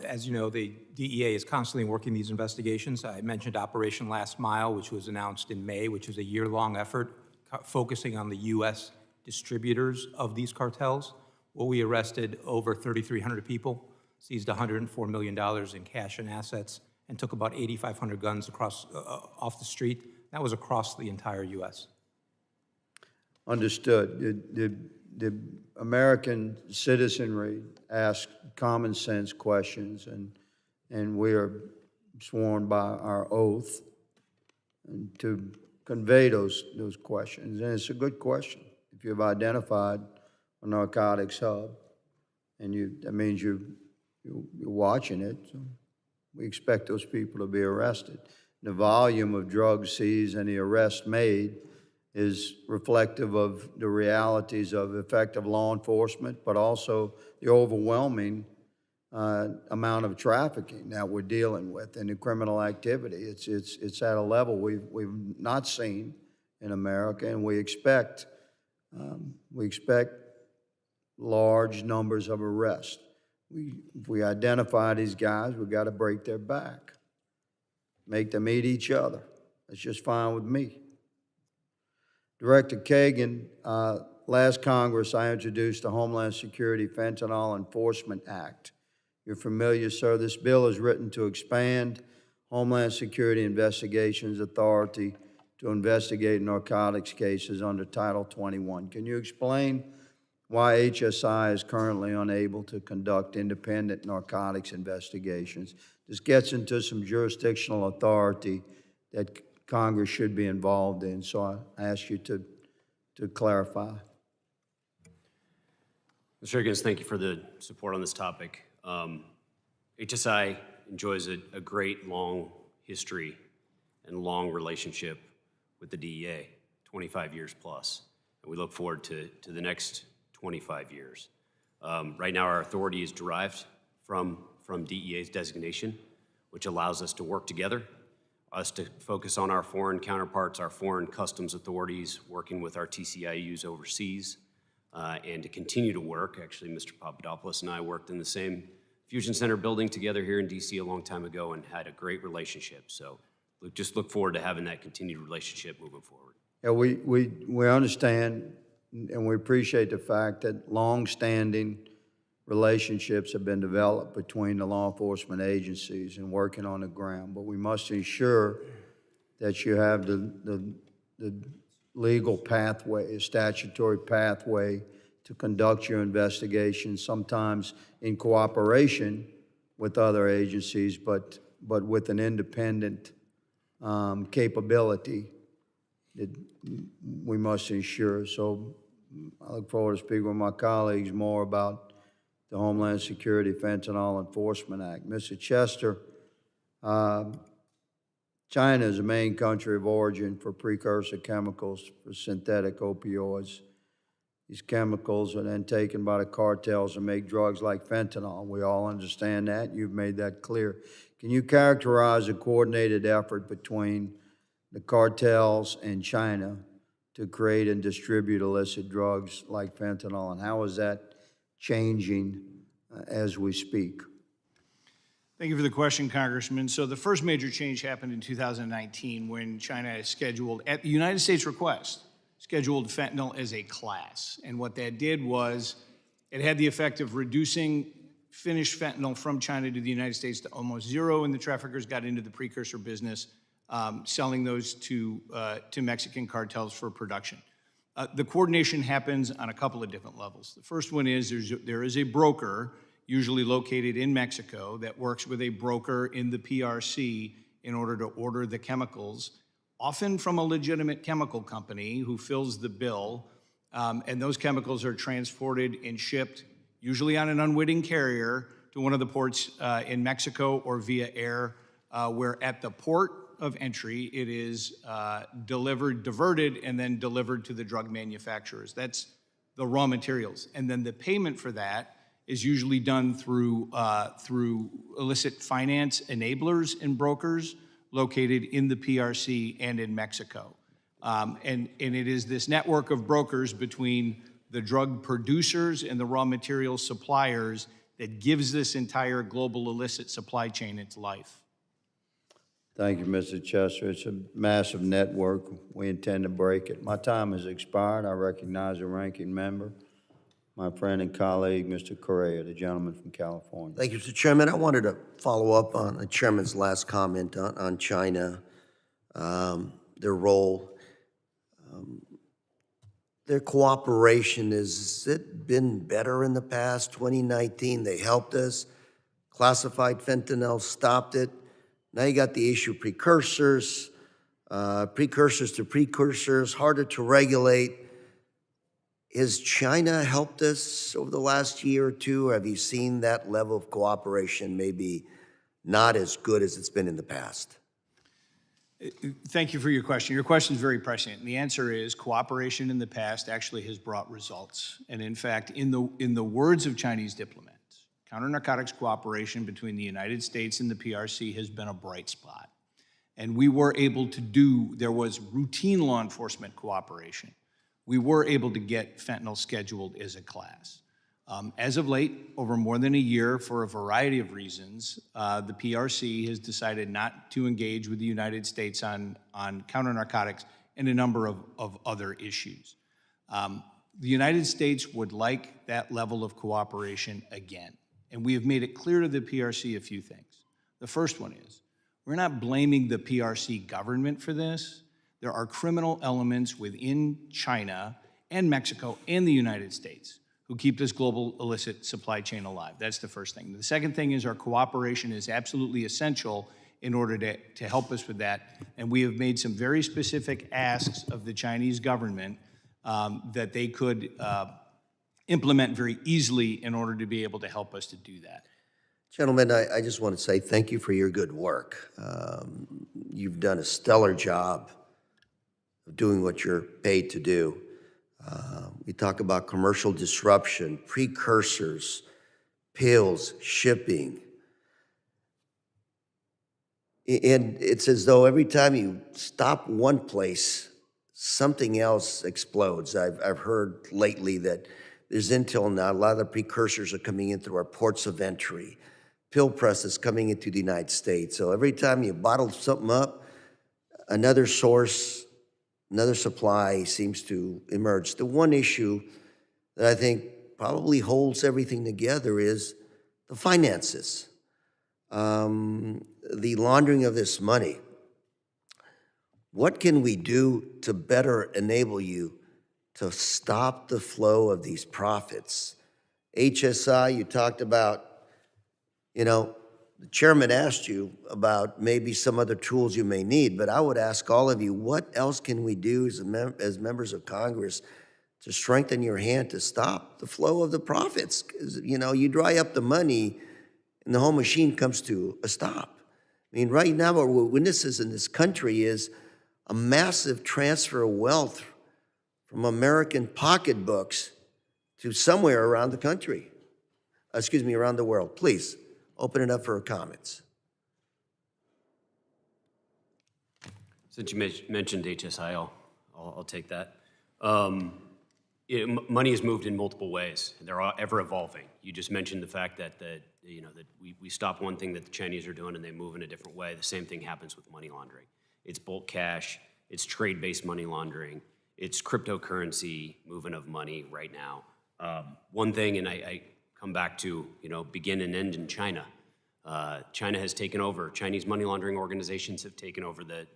As you know, the DEA is constantly working these investigations. I mentioned Operation Last Mile, which was announced in May, which is a year-long effort focusing on the U.S. distributors of these cartels, where we arrested over 3,300 people, seized $104 million in cash and assets, and took about 8,500 guns off the street. That was across the entire U.S. Understood. The American citizenry ask common sense questions, and we are sworn by our oath and to convey those questions. And it's a good question. If you've identified a narcotics hub, and that means you're watching it, so we expect those people to be arrested. The volume of drugs seized and the arrests made is reflective of the realities of effective law enforcement, but also the overwhelming amount of trafficking that we're dealing with and the criminal activity. It's at a level we've not seen in America, and we expect large numbers of arrests. If we identify these guys, we've got to break their back, make them eat each other. That's just fine with me. Director Kagan, last Congress, I introduced the Homeland Security Fentanyl Enforcement Act. You're familiar, sir. This bill is written to expand Homeland Security Investigations Authority to investigate narcotics cases under Title 21. Can you explain why HSI is currently unable to conduct independent narcotics investigations? This gets into some jurisdictional authority that Congress should be involved in, so I ask you to clarify. Mr. Higgins, thank you for the support on this topic. HSI enjoys a great long history and long relationship with the DEA, 25 years plus, and we look forward to the next 25 years. Right now, our authority is derived from DEA's designation, which allows us to work together, us to focus on our foreign counterparts, our foreign customs authorities, working with our TCIUs overseas, and to continue to work. Actually, Mr. Papadopoulos and I worked in the same Fusion Center building together here in DC a long time ago and had a great relationship. So just look forward to having that continued relationship moving forward. Yeah, we understand and we appreciate the fact that long-standing relationships have been developed between the law enforcement agencies and working on the ground, but we must ensure that you have the legal pathway, a statutory pathway to conduct your investigation, sometimes in cooperation with other agencies, but with an independent capability that we must ensure. So I look forward to speaking with my colleagues more about the Homeland Security Fentanyl Enforcement Act. Mr. Chester, China is the main country of origin for precursor chemicals for synthetic opioids. These chemicals are then taken by the cartels and make drugs like fentanyl. We all understand that. You've made that clear. Can you characterize a coordinated effort between the cartels and China to create and distribute illicit drugs like fentanyl, and how is that changing as we speak? Thank you for the question, Congressman. So the first major change happened in 2019 when China scheduled, at the United States request, scheduled fentanyl as a class. And what that did was it had the effect of reducing finished fentanyl from China to the United States to almost zero, and the traffickers got into the precursor business, selling those to Mexican cartels for production. The coordination happens on a couple of different levels. The first one is there is a broker, usually located in Mexico, that works with a broker in the PRC in order to order the chemicals, often from a legitimate chemical company who fills the bill, and those chemicals are transported and shipped, usually on an unwitting carrier, to one of the ports in Mexico or via air, where at the port of entry it is diverted, and then delivered to the drug manufacturers. That's the raw materials. And then the payment for that is usually done through illicit finance enablers and brokers located in the PRC and in Mexico. And it is this network of brokers between the drug producers and the raw material suppliers that gives this entire global illicit supply chain its life. Thank you, Mr. Chester. It's a massive network. We intend to break it. My time has expired. I recognize the ranking member, my friend and colleague, Mr. Correa, the gentleman from California. Thank you, Mr. Chairman. I wanted to follow up on the chairman's last comment on China, their role. Their cooperation, has it been better in the past? 2019, they helped us. Classified fentanyl, stopped it. Now you got the issue of precursors, precursors to precursors, harder to regulate. Has China helped us over the last year or two? Or have you seen that level of cooperation maybe not as good as it's been in the past? Thank you for your question. Your question is very prescient. And the answer is cooperation in the past actually has brought results. And in fact, in the words of Chinese diplomats, counter-narcotics cooperation between the United States and the PRC has been a bright spot. And we were able to there was routine law enforcement cooperation. We were able to get fentanyl scheduled as a class. As of late, over more than a year, for a variety of reasons, the PRC has decided not to engage with the United States on counter-narcotics and a number of other issues. The United States would like that level of cooperation again. And we have made it clear to the PRC a few things. The first one is, we're not blaming the PRC government for this. There are criminal elements within China and Mexico and the United States who keep this global illicit supply chain alive. That's the first thing. The second thing is our cooperation is absolutely essential in order to help us with that. And we have made some very specific asks of the Chinese government that they could implement very easily in order to be able to help us to do that. Gentlemen, I just want to say thank you for your good work. You've done a stellar job of doing what you're paid to do. We talk about commercial disruption, precursors, pills, shipping. And it's as though every time you stop one place, something else explodes. I've heard lately that there's intel now, a lot of the precursors are coming in through our ports of entry, pill presses coming into the United States. So every time you bottle something up, another source, another supply seems to emerge. The one issue that I think probably holds everything together is the finances, the laundering of this money. What can we do to better enable you to stop the flow of these profits? HSI, you talked about, the chairman asked you about maybe some other tools you may need, but I would ask all of you, what else can we do as members of Congress to strengthen your hand to stop the flow of the profits? Because, you dry up the money and the whole machine comes to a stop. I mean, right now what we're witnesses in this country is a massive transfer of wealth from American pocketbooks to somewhere around the country, around the world. Please, open it up for comments. Since you mentioned HSI, I'll take that. Money is moved in multiple ways, and they're ever evolving. You just mentioned the fact that we stop one thing that the Chinese are doing and they move in a different way. The same thing happens with money laundering. It's bulk cash, it's trade-based money laundering, it's cryptocurrency movement of money right now. One thing, and I come back to, begin and end in China. China has taken over, Chinese money laundering organizations have taken over the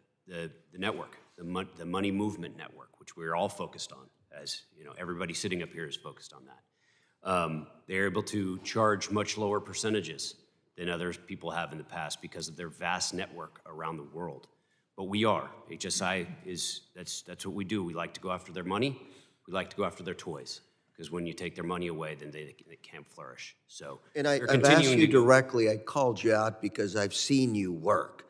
network, the money movement network, which we're all focused on, as everybody sitting up here is focused on that. They're able to charge much lower percentages than other people have in the past because of their vast network around the world. But HSI that's what we do. We like to go after their money. We like to go after their toys. Because when you take their money away, then they can't flourish. So, and I've asked you directly, I called you out because I've seen you work.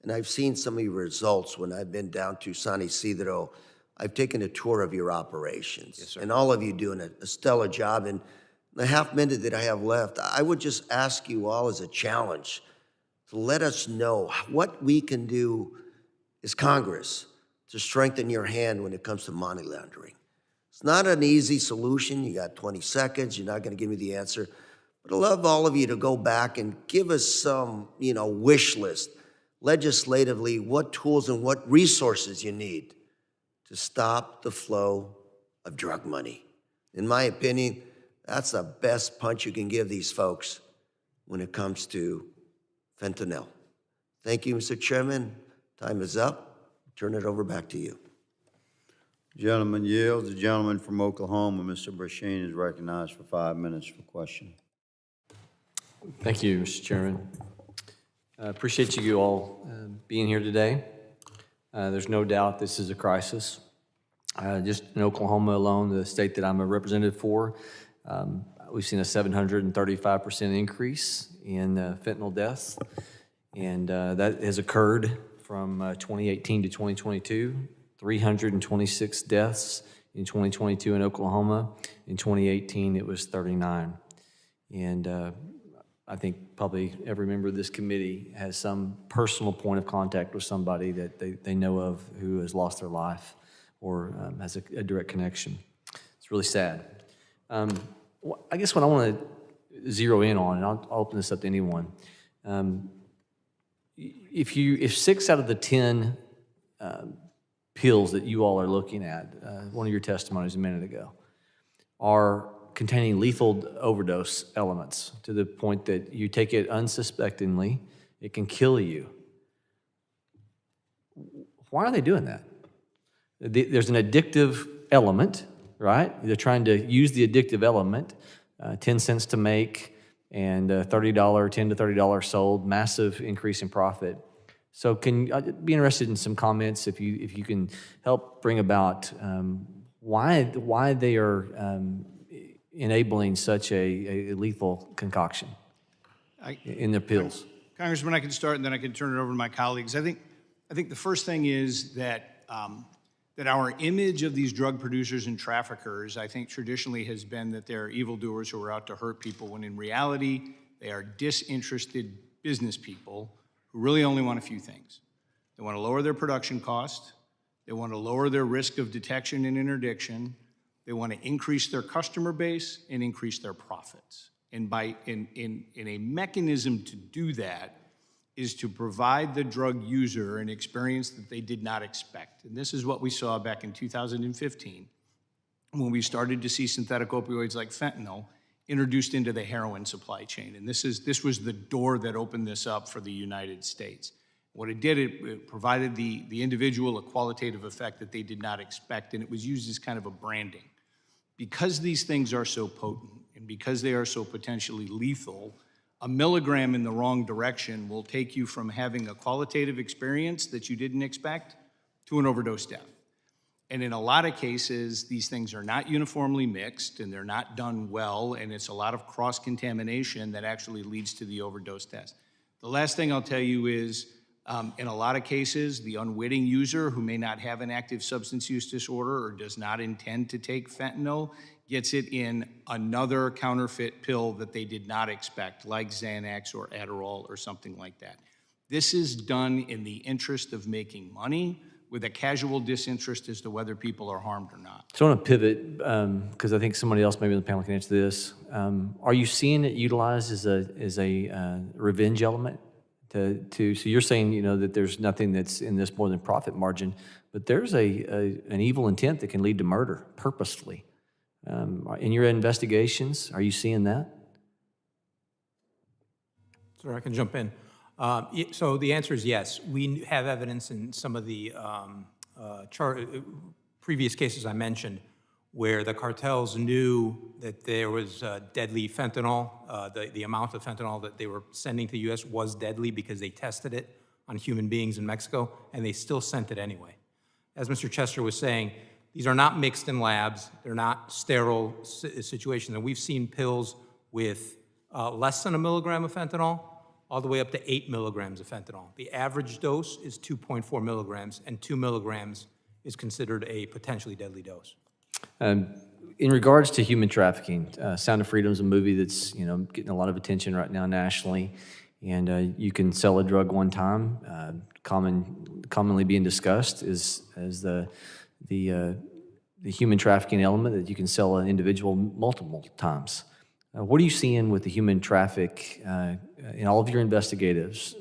And I've seen some of your results when I've been down to San Isidro. I've taken a tour of your operations. Yes, sir. And all of you doing a stellar job. And the half minute that I have left, I would just ask you all as a challenge to let us know what we can do as Congress to strengthen your hand when it comes to money laundering. It's not an easy solution. You got 20 seconds. You're not going to give me the answer. But I'd love all of you to go back and give us some, wish list, legislatively, what tools and what resources you need to stop the flow of drug money. In my opinion, that's the best punch you can give these folks when it comes to fentanyl. Thank you, Mr. Chairman. Time is up. Turn it over back to you. Gentleman yields. The gentleman from Oklahoma, Mr. Brasheen, is recognized for 5 minutes for question. Thank you, Mr. Chairman. I appreciate you all being here today. There's no doubt this is a crisis. Just in Oklahoma alone, the state that I'm a representative for, we've seen a 735% increase in fentanyl deaths, and that has occurred from 2018 to 2022. 326 deaths in 2022 in Oklahoma. In 2018, it was 39. And I think probably every member of this committee has some personal point of contact with somebody that they know of who has lost their life or has a direct connection. It's really sad. I guess what I want to zero in on, and I'll open this up to anyone, if 6 out of the 10 pills that you all are looking at, one of your testimonies a minute ago, are containing lethal overdose elements to the point that you take it unsuspectingly, it can kill you. Why are they doing that? There's an addictive element, right? They're trying to use the addictive element, 10 cents to make, and $10 to $30 sold, massive increase in profit. So I'd be interested in some comments if you can help bring about why they are enabling such a lethal concoction in their pills. Congressman, I can start and then I can turn it over to my colleagues. I think the first thing is that that our image of these drug producers and traffickers, I think traditionally has been that they're evildoers who are out to hurt people, when in reality, they are disinterested business people who really only want a few things. They want to lower their production cost, They want to lower their risk of detection and interdiction. They want to increase their customer base and increase their profits. And in a mechanism to do that is to provide the drug user an experience that they did not expect. And this is what we saw back in 2015 when we started to see synthetic opioids like fentanyl introduced into the heroin supply chain. And this was the door that opened this up for the United States. What it did, it provided the individual a qualitative effect that they did not expect, and it was used as kind of a branding. Because these things are so potent and because they are so potentially lethal, a milligram in the wrong direction will take you from having a qualitative experience that you didn't expect to an overdose death. And in a lot of cases, these things are not uniformly mixed and they're not done well, and it's a lot of cross-contamination that actually leads to the overdose death. The last thing I'll tell you is, in a lot of cases, the unwitting user who may not have an active substance use disorder or does not intend to take fentanyl gets it in another counterfeit pill that they did not expect, like Xanax or Adderall or something like that. This is done in the interest of making money with a casual disinterest as to whether people are harmed or not. So I want to pivot, because I think somebody else maybe in the panel can answer this. Are you seeing it utilized as a revenge element? So you're saying, that there's nothing that's in this more than profit margin, but there's an evil intent that can lead to murder purposefully. In your investigations, are you seeing that? Sir, I can jump in. So the answer is yes. We have evidence in some of the previous cases I mentioned where the cartels knew that there was deadly fentanyl. The amount of fentanyl that they were sending to the U.S. was deadly because they tested it on human beings in Mexico, and they still sent it anyway. As Mr. Chester was saying, these are not mixed in labs. They're not sterile situations. And we've seen pills with less than 1 milligram of fentanyl all the way up to 8 milligrams of fentanyl. The average dose is 2.4 milligrams, and 2 milligrams is considered a potentially deadly dose. In regards to human trafficking, Sound of Freedom is a movie that's getting a lot of attention right now nationally, and you can sell a drug one time. Commonly being discussed is the human trafficking element that you can sell an individual multiple times. What are you seeing with the human traffic in all of your investigations?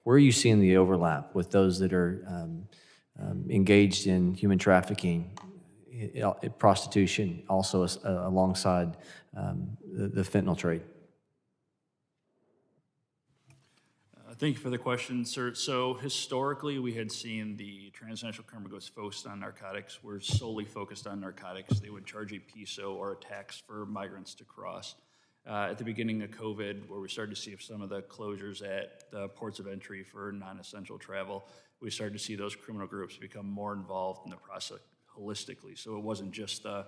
Where are you seeing the overlap with those that are engaged in human trafficking, prostitution, also alongside the fentanyl trade? Thank you for the question, sir. So historically, we had seen the transnational criminal groups focused on narcotics. We're solely focused on narcotics. They would charge a peso or a tax for migrants to cross. At the beginning of COVID, where we started to see some of the closures at the ports of entry for non-essential travel, we started to see those criminal groups become more involved in the process holistically. So it wasn't just a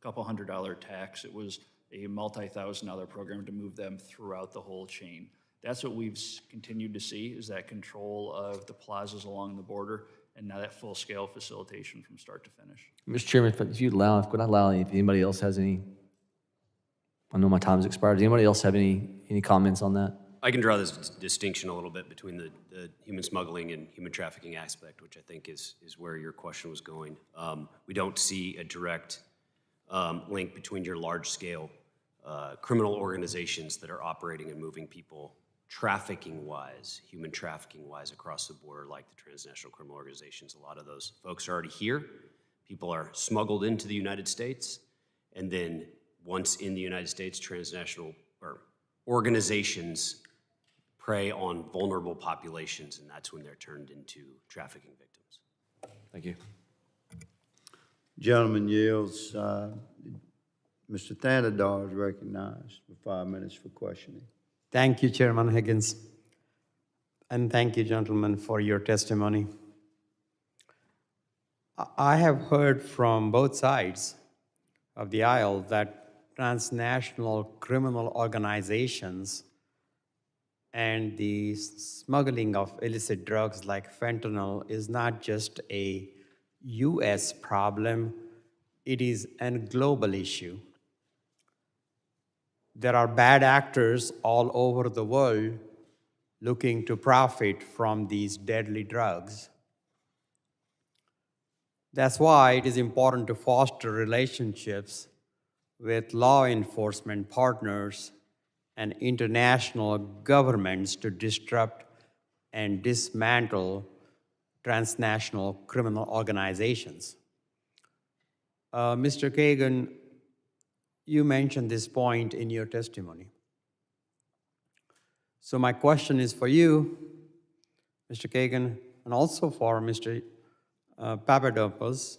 couple $100 tax, it was a multi-$1,000 program to move them throughout the whole chain. That's what we've continued to see, is that control of the plazas along the border, and now that full-scale facilitation from start to finish. Mr. Chairman, if you'd allow, if anybody else has any, I know my time's expired. Does anybody else have any comments on that? I can draw this distinction a little bit between the human smuggling and human trafficking aspect, which I think is where your question was going. We don't see a direct link between your large-scale criminal organizations that are operating and moving people trafficking-wise, human trafficking-wise across the border, like the transnational criminal organizations. A lot of those folks are already here. People are smuggled into the United States, and then once in the United States, transnational or organizations prey on vulnerable populations, and that's when they're turned into trafficking victims. Thank you. Gentleman yields. Mr. Thanadar is recognized for 5 minutes for questioning. Thank you, Chairman Higgins. And thank you, gentlemen, for your testimony. I have heard from both sides of the aisle that transnational criminal organizations and the smuggling of illicit drugs like fentanyl is not just a U.S. problem, it is a global issue. There are bad actors all over the world looking to profit from these deadly drugs. That's why it is important to foster relationships with law enforcement partners and international governments to disrupt and dismantle transnational criminal organizations. Mr. Kagan, you mentioned this point in your testimony. So my question is for you, Mr. Kagan, and also for Mr. Papadopoulos.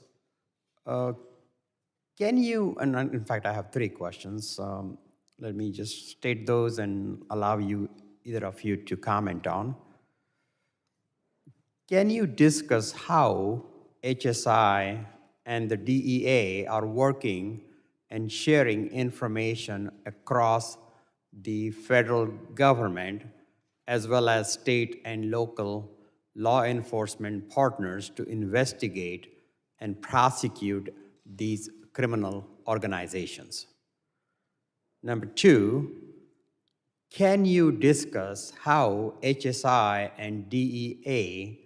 Can you, and in fact, I have three questions. Let me just state those and allow you, either of you, to comment on. Can you discuss how HSI and the DEA are working and sharing information across the federal government, as well as state and local law enforcement partners to investigate and prosecute these criminal organizations? Number two, can you discuss how HSI and DEA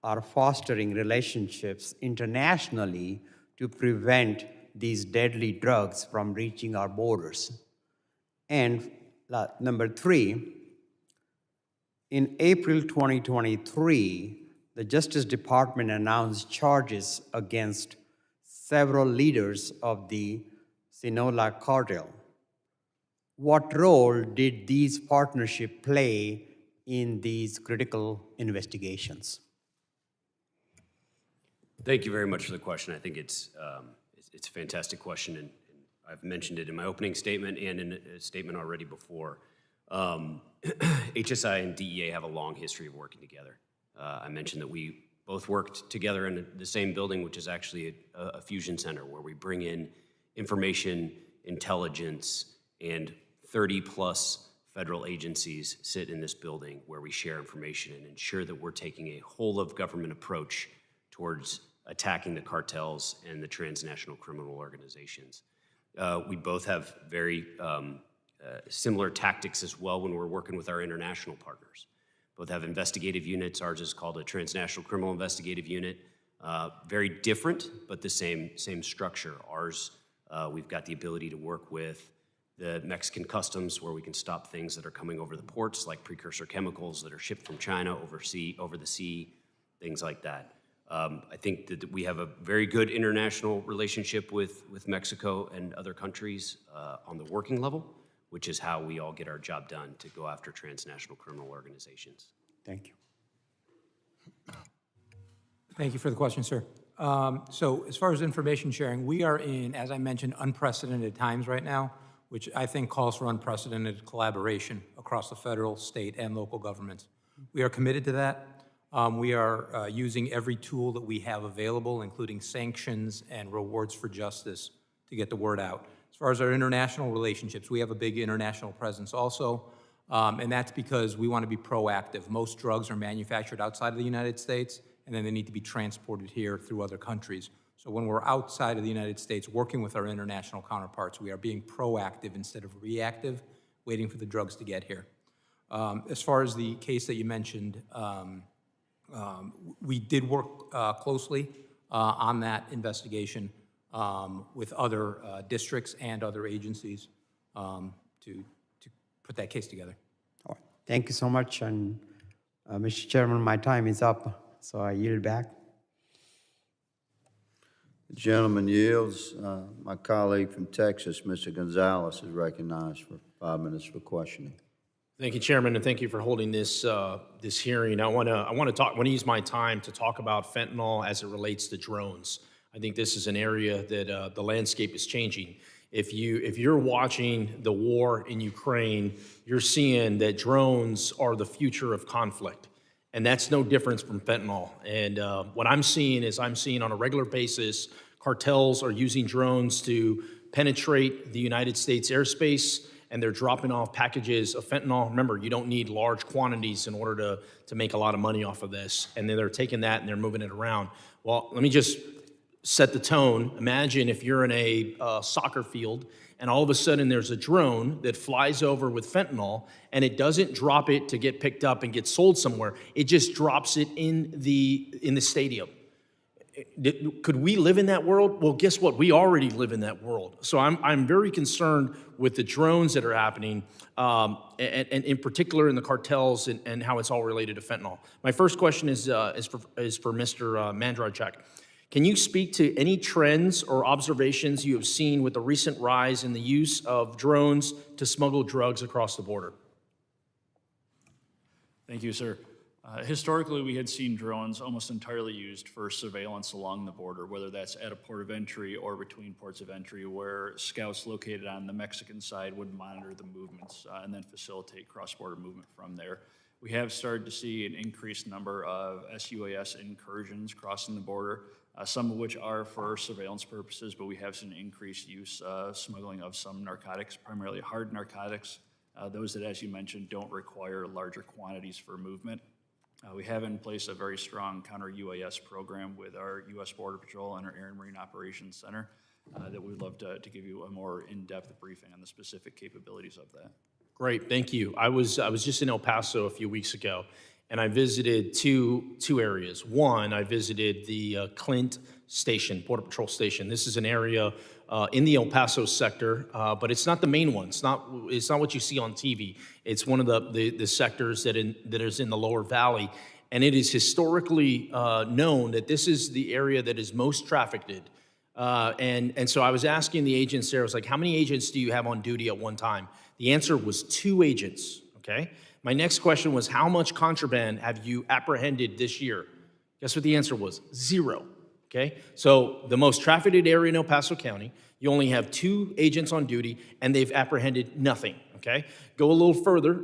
are fostering relationships internationally to prevent these deadly drugs from reaching our borders? And number three, in April 2023, the Justice Department announced charges against several leaders of the Sinaloa cartel. What role did these partnerships play in these critical investigations? Thank you very much for the question. I think it's a fantastic question, and I've mentioned it in my opening statement and in a statement already before. HSI and DEA have a long history of working together. I mentioned that we both worked together in the same building, which is actually a fusion center where we bring in information, intelligence, and 30-plus federal agencies sit in this building where we share information and ensure that we're taking a whole-of-government approach towards attacking the cartels and the transnational criminal organizations. We both have very similar tactics as well when we're working with our international partners. Both have investigative units. Ours is called a Transnational Criminal Investigative Unit. Very different, but the same structure. Ours, we've got the ability to work with the Mexican customs, where we can stop things that are coming over the ports, like precursor chemicals that are shipped from China over the sea, things like that. I think that we have a very good international relationship with Mexico and other countries on the working level, which is how we all get our job done to go after transnational criminal organizations. Thank you. Thank you for the question, sir. So as far as information sharing, we are in, as I mentioned, unprecedented times right now, which I think calls for unprecedented collaboration across the federal, state, and local governments. We are committed to that. We are using every tool that we have available, including sanctions and rewards for justice, to get the word out. As far as our international relationships, we have a big international presence also, and that's because we want to be proactive. Most drugs are manufactured outside of the United States, and then they need to be transported here through other countries. So when we're outside of the United States working with our international counterparts, we are being proactive instead of reactive, waiting for the drugs to get here. As far as the case that you mentioned, we did work closely on that investigation with other districts and other agencies to put that case together. All right. Thank you so much. And Mr. Chairman, my time is up, so I yield back. The gentleman yields. My colleague from Texas, Mr. Gonzalez, is recognized for 5 minutes for questioning. Thank you, Chairman, and thank you for holding this this hearing. I want to use my time to talk about fentanyl as it relates to drones. I think this is an area that the landscape is changing. If you're watching the war in Ukraine, you're seeing that drones are the future of conflict, and that's no difference from fentanyl. And what I'm seeing on a regular basis, cartels are using drones to penetrate the United States airspace, and they're dropping off packages of fentanyl. Remember, you don't need large quantities in order to make a lot of money off of this. And then they're taking that and they're moving it around. Well, let me just set the tone. Imagine if you're in a soccer field and all of a sudden there's a drone that flies over with fentanyl, and it doesn't drop it to get picked up and get sold somewhere. It just drops it in the stadium. Could we live in that world? Well, guess what? We already live in that world. So I'm very concerned with the drones that are happening, and in particular in the cartels and how it's all related to fentanyl. My first question is for Mr. Mandrachek. Can you speak to any trends or observations you have seen with the recent rise in the use of drones to smuggle drugs across the border? Thank you, sir. Historically, we had seen drones almost entirely used for surveillance along the border, whether that's at a port of entry or between ports of entry, where scouts located on the Mexican side would monitor the movements and then facilitate cross-border movement from there. We have started to see an increased number of SUAS incursions crossing the border, some of which are for surveillance purposes, but we have seen increased use, smuggling of some narcotics, primarily hard narcotics, those that, as you mentioned, don't require larger quantities for movement. We have in place a very strong counter-UAS program with our U.S. Border Patrol and our Air and Marine Operations Center that we'd love to give you a more in-depth briefing on the specific capabilities of that. Great, thank you. I was just in El Paso a few weeks ago, and I visited two areas. One, I visited the Clint Station, Border Patrol Station. This is an area in the El Paso sector, but it's not the main one. It's not what you see on TV. It's one of the sectors that is in the lower valley, and it is historically known that this is the area that is most trafficked. And so I was asking the agents there, I was like, how many agents do you have on duty at one time? The answer was 2 agents, okay? My next question was, how much contraband have you apprehended this year? Guess what the answer was? 0. Okay, so the most trafficked area in El Paso County, you only have 2 agents on duty, and they've apprehended nothing. Okay, go a little further.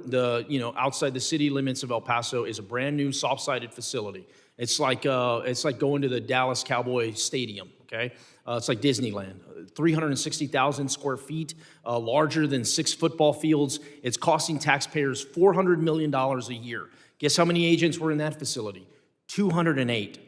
Outside the city limits of El Paso is a brand new soft-sided facility. It's like going to the Dallas Cowboy Stadium. Okay, it's like Disneyland. 360,000 square feet, larger than 6 football fields. It's costing taxpayers $400 million a year. Guess how many agents were in that facility? 208.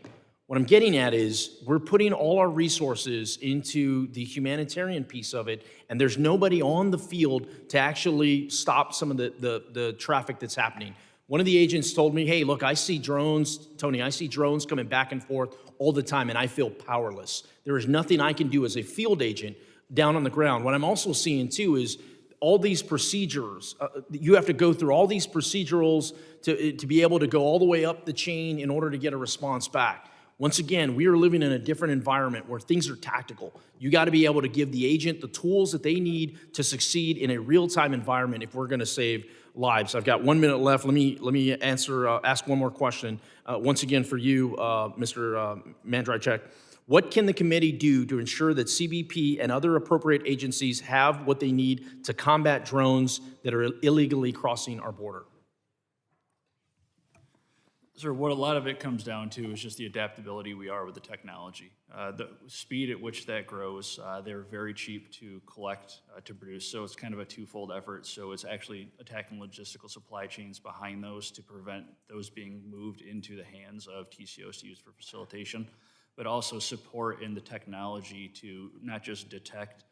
What I'm getting at is we're putting all our resources into the humanitarian piece of it, and there's nobody on the field to actually stop some of the traffic that's happening. One of the agents told me, hey, look, I see drones, Tony, I see drones coming back and forth all the time, and I feel powerless. There is nothing I can do as a field agent down on the ground. What I'm also seeing, too, is all these procedures. You have to go through all these procedurals to be able to go all the way up the chain in order to get a response back. Once again, we are living in a different environment where things are tactical. You got to be able to give the agent the tools that they need to succeed in a real-time environment if we're going to save lives. I've got 1 minute left. Let me ask one more question. Once again for you, Mr. Mandrachek. What can the committee do to ensure that CBP and other appropriate agencies have what they need to combat drones that are illegally crossing our border? Sir, what a lot of it comes down to is just the adaptability we are with the technology. The speed at which that grows, they're very cheap to collect, to produce, so it's kind of a twofold effort. So it's actually attacking logistical supply chains behind those to prevent those being moved into the hands of TCOs to use for facilitation, but also support in the technology to not just detect,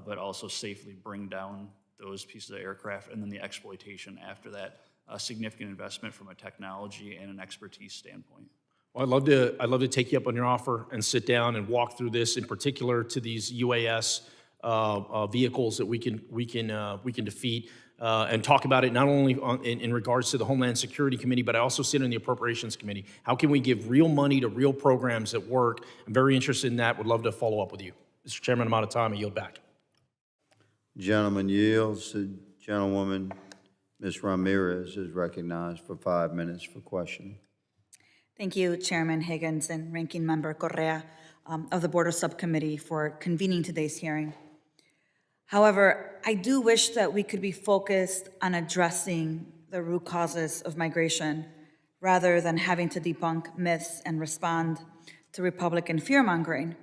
but also safely bring down those pieces of aircraft, and then the exploitation after that. A significant investment from a technology and an expertise standpoint. Well, I'd love to take you up on your offer and sit down and walk through this, in particular to these UAS vehicles that we can defeat, and talk about it not only in regards to the Homeland Security Committee, but I also sit in the Appropriations Committee. How can we give real money to real programs that work? I'm very interested in that. Would love to follow up with you, Mr. Chairman. I'm out of time. I yield back. Gentleman yields. The gentlewoman, Ms. Ramirez, is recognized for 5 minutes for questioning. Thank you, Chairman Higgins and Ranking Member Correa of the Border Subcommittee for convening today's hearing. However, I do wish that we could be focused on addressing the root causes of migration rather than having to debunk myths and respond to Republican fear-mongering.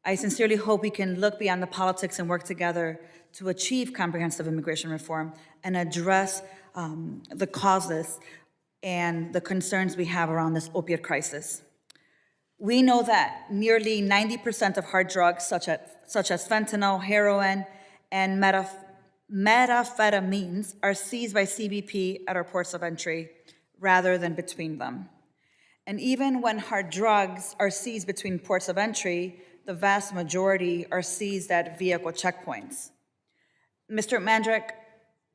I sincerely hope we can look beyond the politics and work together to achieve comprehensive immigration reform and address the causes and the concerns we have around this opiate crisis. We know that nearly 90% of hard drugs, such as fentanyl, heroin, and methamphetamines, are seized by CBP at our ports of entry rather than between them. And even when hard drugs are seized between ports of entry, the vast majority are seized at vehicle checkpoints. Mr. Mandrick,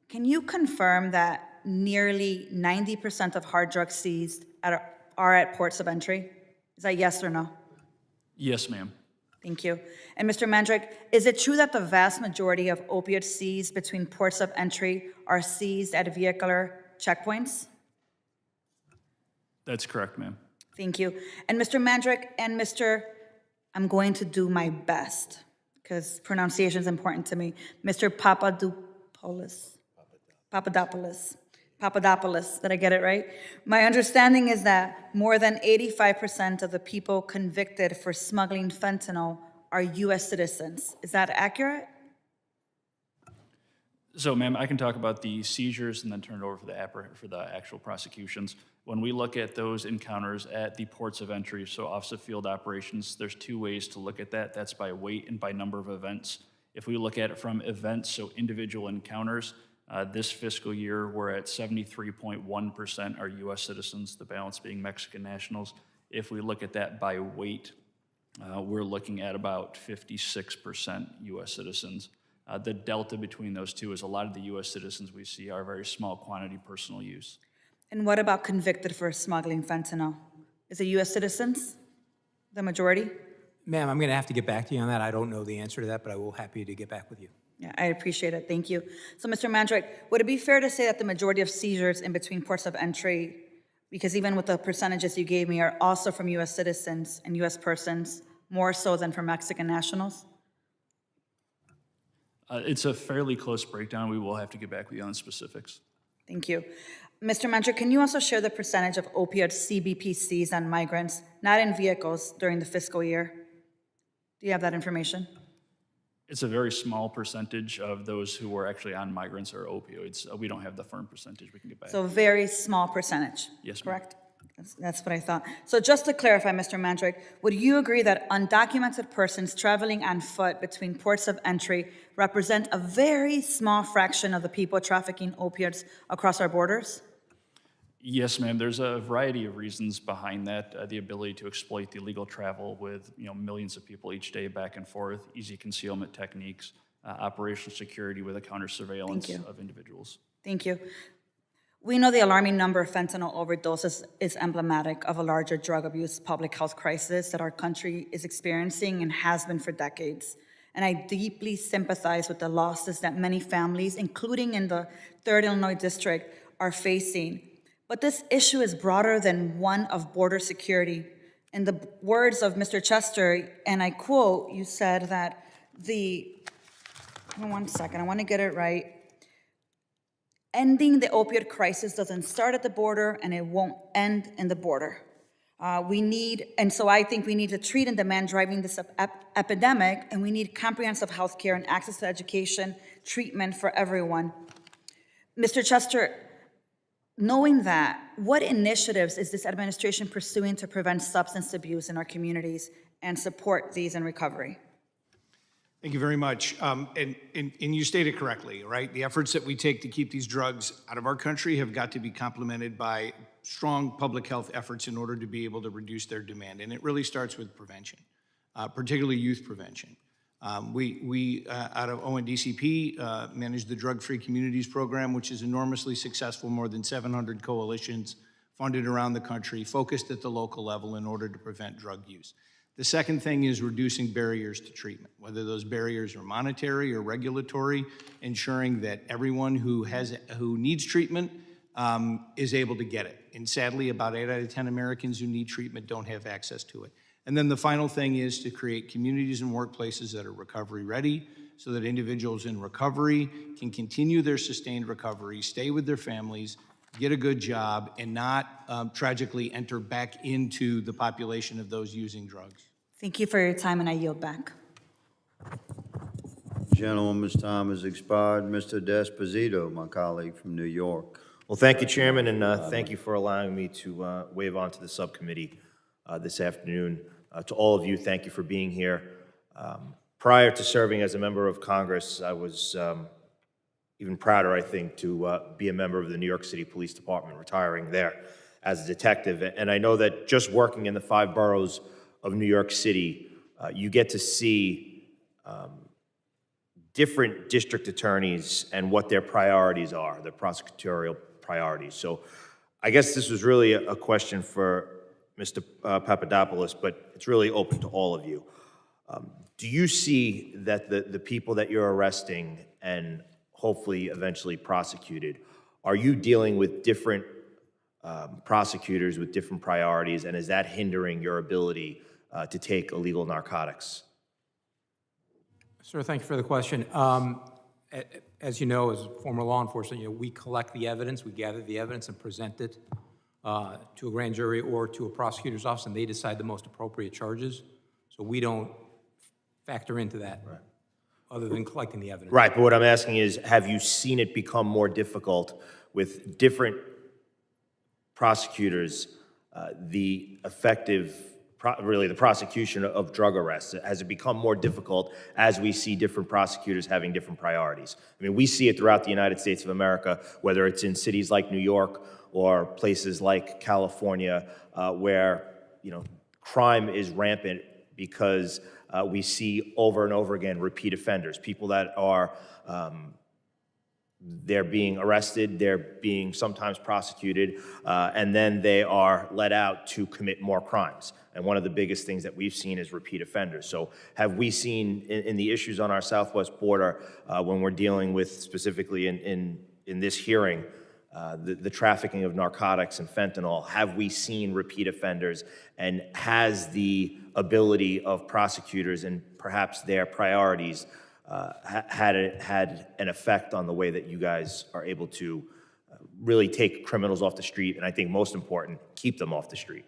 can you confirm that nearly 90% of hard drugs seized are at ports of entry? Is that yes or no? Yes, ma'am. Thank you. And Mr. Mandrick, is it true that the vast majority of opioids seized between ports of entry are seized at vehicular checkpoints? That's correct, ma'am. Thank you. And Mr. Mandrick and I'm going to do my best because pronunciation is important to me. Mr. Papadopoulos, did I get it right? My understanding is that more than 85% of the people convicted for smuggling fentanyl are U.S. citizens. Is that accurate? So, ma'am, I can talk about the seizures and then turn it over for the actual prosecutions. When we look at those encounters at the ports of entry, so Office of Field Operations, there's two ways to look at that. That's by weight and by number of events. If we look at it from events, so individual encounters, this fiscal year, we're at 73.1% are U.S. citizens, the balance being Mexican nationals. If we look at that by weight, we're looking at about 56% U.S. citizens. The delta between those two is a lot of the U.S. citizens we see are very small quantity personal use. And what about convicted for smuggling fentanyl? Is it U.S. citizens, the majority? Ma'am, I'm going to have to get back to you on that. I don't know the answer to that, but I will happy to get back with you. Yeah, I appreciate it. Thank you. So, Mr. Mandrick, would it be fair to say that the majority of seizures in between ports of entry, because even with the percentages you gave me, are also from U.S. citizens and U.S. persons, more so than from Mexican nationals? It's a fairly close breakdown. We will have to get back with you on specifics. Thank you. Mr. Mandrick, can you also share the percentage of opioid CBP seized on migrants, not in vehicles, during the fiscal year? Do you have that information? It's a very small percentage of those who were actually on migrants or opioids. We don't have the firm percentage. We can get back. So very small percentage, Yes, ma'am. correct? That's what I thought. So just to clarify, Mr. Mandrick, would you agree that undocumented persons traveling on foot between ports of entry represent a very small fraction of the people trafficking opioids across our borders? Yes, ma'am. There's a variety of reasons behind that. The ability to exploit the illegal travel with millions of people each day back and forth, easy concealment techniques, operational security with a counter surveillance of individuals. Thank you. We know the alarming number of fentanyl overdoses is emblematic of a larger drug abuse public health crisis that our country is experiencing and has been for decades. And I deeply sympathize with the losses that many families, including in the 3rd Illinois District, are facing. But this issue is broader than one of border security. In the words of Mr. Chester, and I quote, you said that one second, I want to get it right. Ending the opioid crisis doesn't start at the border, and it won't end in the border. So I think we need to treat and demand driving this epidemic, and we need comprehensive health care and access to education, treatment for everyone. Mr. Chester, knowing that, what initiatives is this administration pursuing to prevent substance abuse in our communities and support these in recovery? Thank you very much. And you stated correctly, right? The efforts that we take to keep these drugs out of our country have got to be complemented by strong public health efforts in order to be able to reduce their demand. And it really starts with prevention, particularly youth prevention. We out of ONDCP, manage the Drug-Free Communities Program, which is enormously successful, more than 700 coalitions funded around the country, focused at the local level in order to prevent drug use. The second thing is reducing barriers to treatment, whether those barriers are monetary or regulatory, ensuring that everyone who needs treatment is able to get it. And sadly, about 8 out of 10 Americans who need treatment don't have access to it. And then the final thing is to create communities and workplaces that are recovery ready so that individuals in recovery can continue their sustained recovery, stay with their families, get a good job, and not tragically enter back into the population of those using drugs. Thank you for your time, and I yield back. Gentleman's time has expired. Mr. Desposito, my colleague from New York. Well, thank you, Chairman, and thank you for allowing me to wave on to the subcommittee this afternoon. To all of you, thank you for being here. Prior to serving as a member of Congress, I was even prouder, I think, to be a member of the New York City Police Department, retiring there. as a detective. And I know that just working in the 5 boroughs of New York City, you get to see different district attorneys and what their priorities are, their prosecutorial priorities. So I guess this was really a question for Mr. Papadopoulos, but it's really open to all of you. Do you see that the people that you're arresting and hopefully eventually prosecuted, are you dealing with different prosecutors with different priorities, and is that hindering your ability to take illegal narcotics? Sir, thank you for the question. As you know, as former law enforcement, we collect the evidence, we gather the evidence and present it to a grand jury or to a prosecutor's office, and they decide the most appropriate charges. So we don't factor into that, other than collecting the evidence. Right, but what I'm asking is, have you seen it become more difficult with different prosecutors, the effective, really the prosecution of drug arrests? Has it become more difficult as we see different prosecutors having different priorities? I mean, we see it throughout the United States of America, whether it's in cities like New York or places like California, where, crime is rampant because we see over and over again repeat offenders, people that are, they're being arrested, they're being sometimes prosecuted, and then they are let out to commit more crimes. And one of the biggest things that we've seen is repeat offenders. So have we seen in the issues on our southwest border, when we're dealing with specifically in this hearing, the trafficking of narcotics and fentanyl, have we seen repeat offenders, and has the ability of prosecutors and perhaps their priorities had an effect on the way that you guys are able to really take criminals off the street, and I think most important, keep them off the street?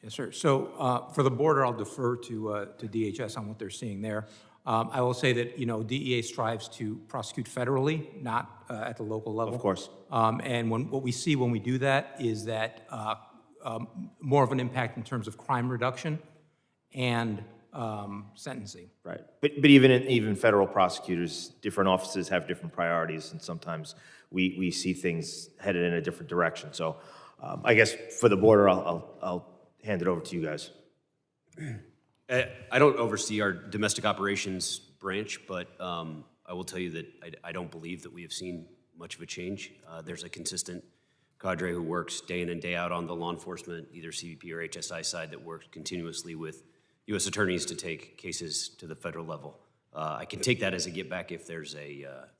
Yes, sir. So for the border, I'll defer to DHS on what they're seeing there. I will say that, DEA strives to prosecute federally, not at the local level. Of course. And what we see when we do that is that more of an impact in terms of crime reduction and sentencing. Right. But even federal prosecutors, different offices have different priorities, and sometimes we see things headed in a different direction. So I guess for the border, I'll hand it over to you guys. I don't oversee our domestic operations branch, but I will tell you that I don't believe that we have seen much of a change. There's a consistent cadre who works day in and day out on the law enforcement, either CBP or HSI side, that works continuously with U.S. attorneys to take cases to the federal level. I can take that as a get back. If there's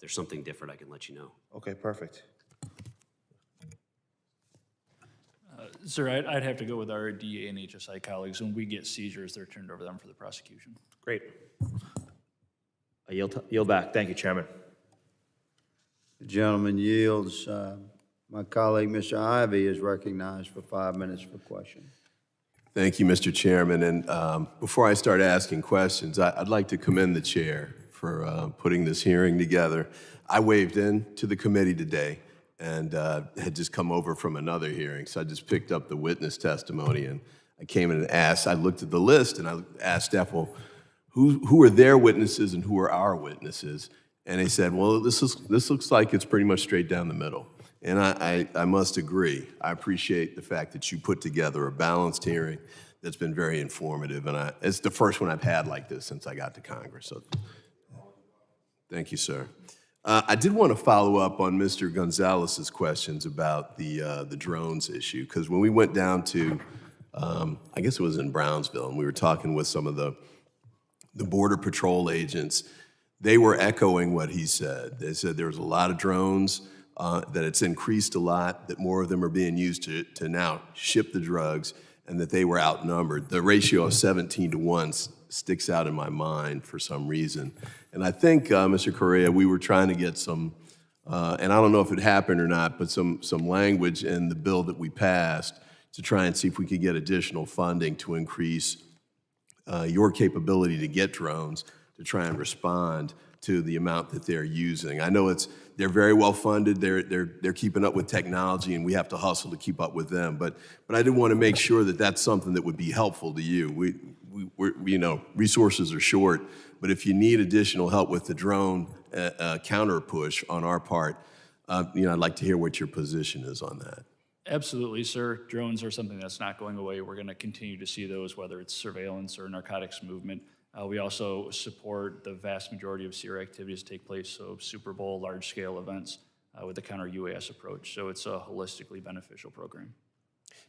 something different, I can let you know. Okay, perfect. Sir, I'd have to go with our DA and HSI colleagues. When we get seizures, they're turned over to them for the prosecution. Great. I yield back. Thank you, Chairman. The gentleman yields. My colleague, Mr. Ivey, is recognized for 5 minutes for question. Thank you, Mr. Chairman. And before I start asking questions, I'd like to commend the chair for putting this hearing together. I waved in to the committee today and had just come over from another hearing, so I just picked up the witness testimony, and I came in and asked, I looked at the list and I asked Steph, well, who are their witnesses and who are our witnesses? And they said, well, this looks like it's pretty much straight down the middle. And I must agree. I appreciate the fact that you put together a balanced hearing that's been very informative, and it's the first one I've had like this since I got to Congress, so thank you, sir. I did want to follow up on Mr. Gonzalez's questions about the drones issue, because when we went down to, I guess it was in Brownsville, and we were talking with some of the Border Patrol agents, they were echoing what he said. They said there was a lot of drones, that it's increased a lot, that more of them are being used to now ship the drugs, and that they were outnumbered. The ratio of 17 to 1 sticks out in my mind for some reason. And I think, Mr. Correa, we were trying to get some, and I don't know if it happened or not, but some language in the bill that we passed to try and see if we could get additional funding to increase your capability to get drones to try and respond to the amount that they're using. I know they're very well funded. They're keeping up with technology, and we have to hustle to keep up with them. But I did want to make sure that that's something that would be helpful to you. We resources are short, but if you need additional help with the drone counter push on our part, I'd like to hear what your position is on that. Absolutely, sir. Drones are something that's not going away. We're going to continue to see those, whether it's surveillance or narcotics movement. We also support the vast majority of SEER activities take place, so Super Bowl, large-scale events with the counter-UAS approach. So it's a holistically beneficial program.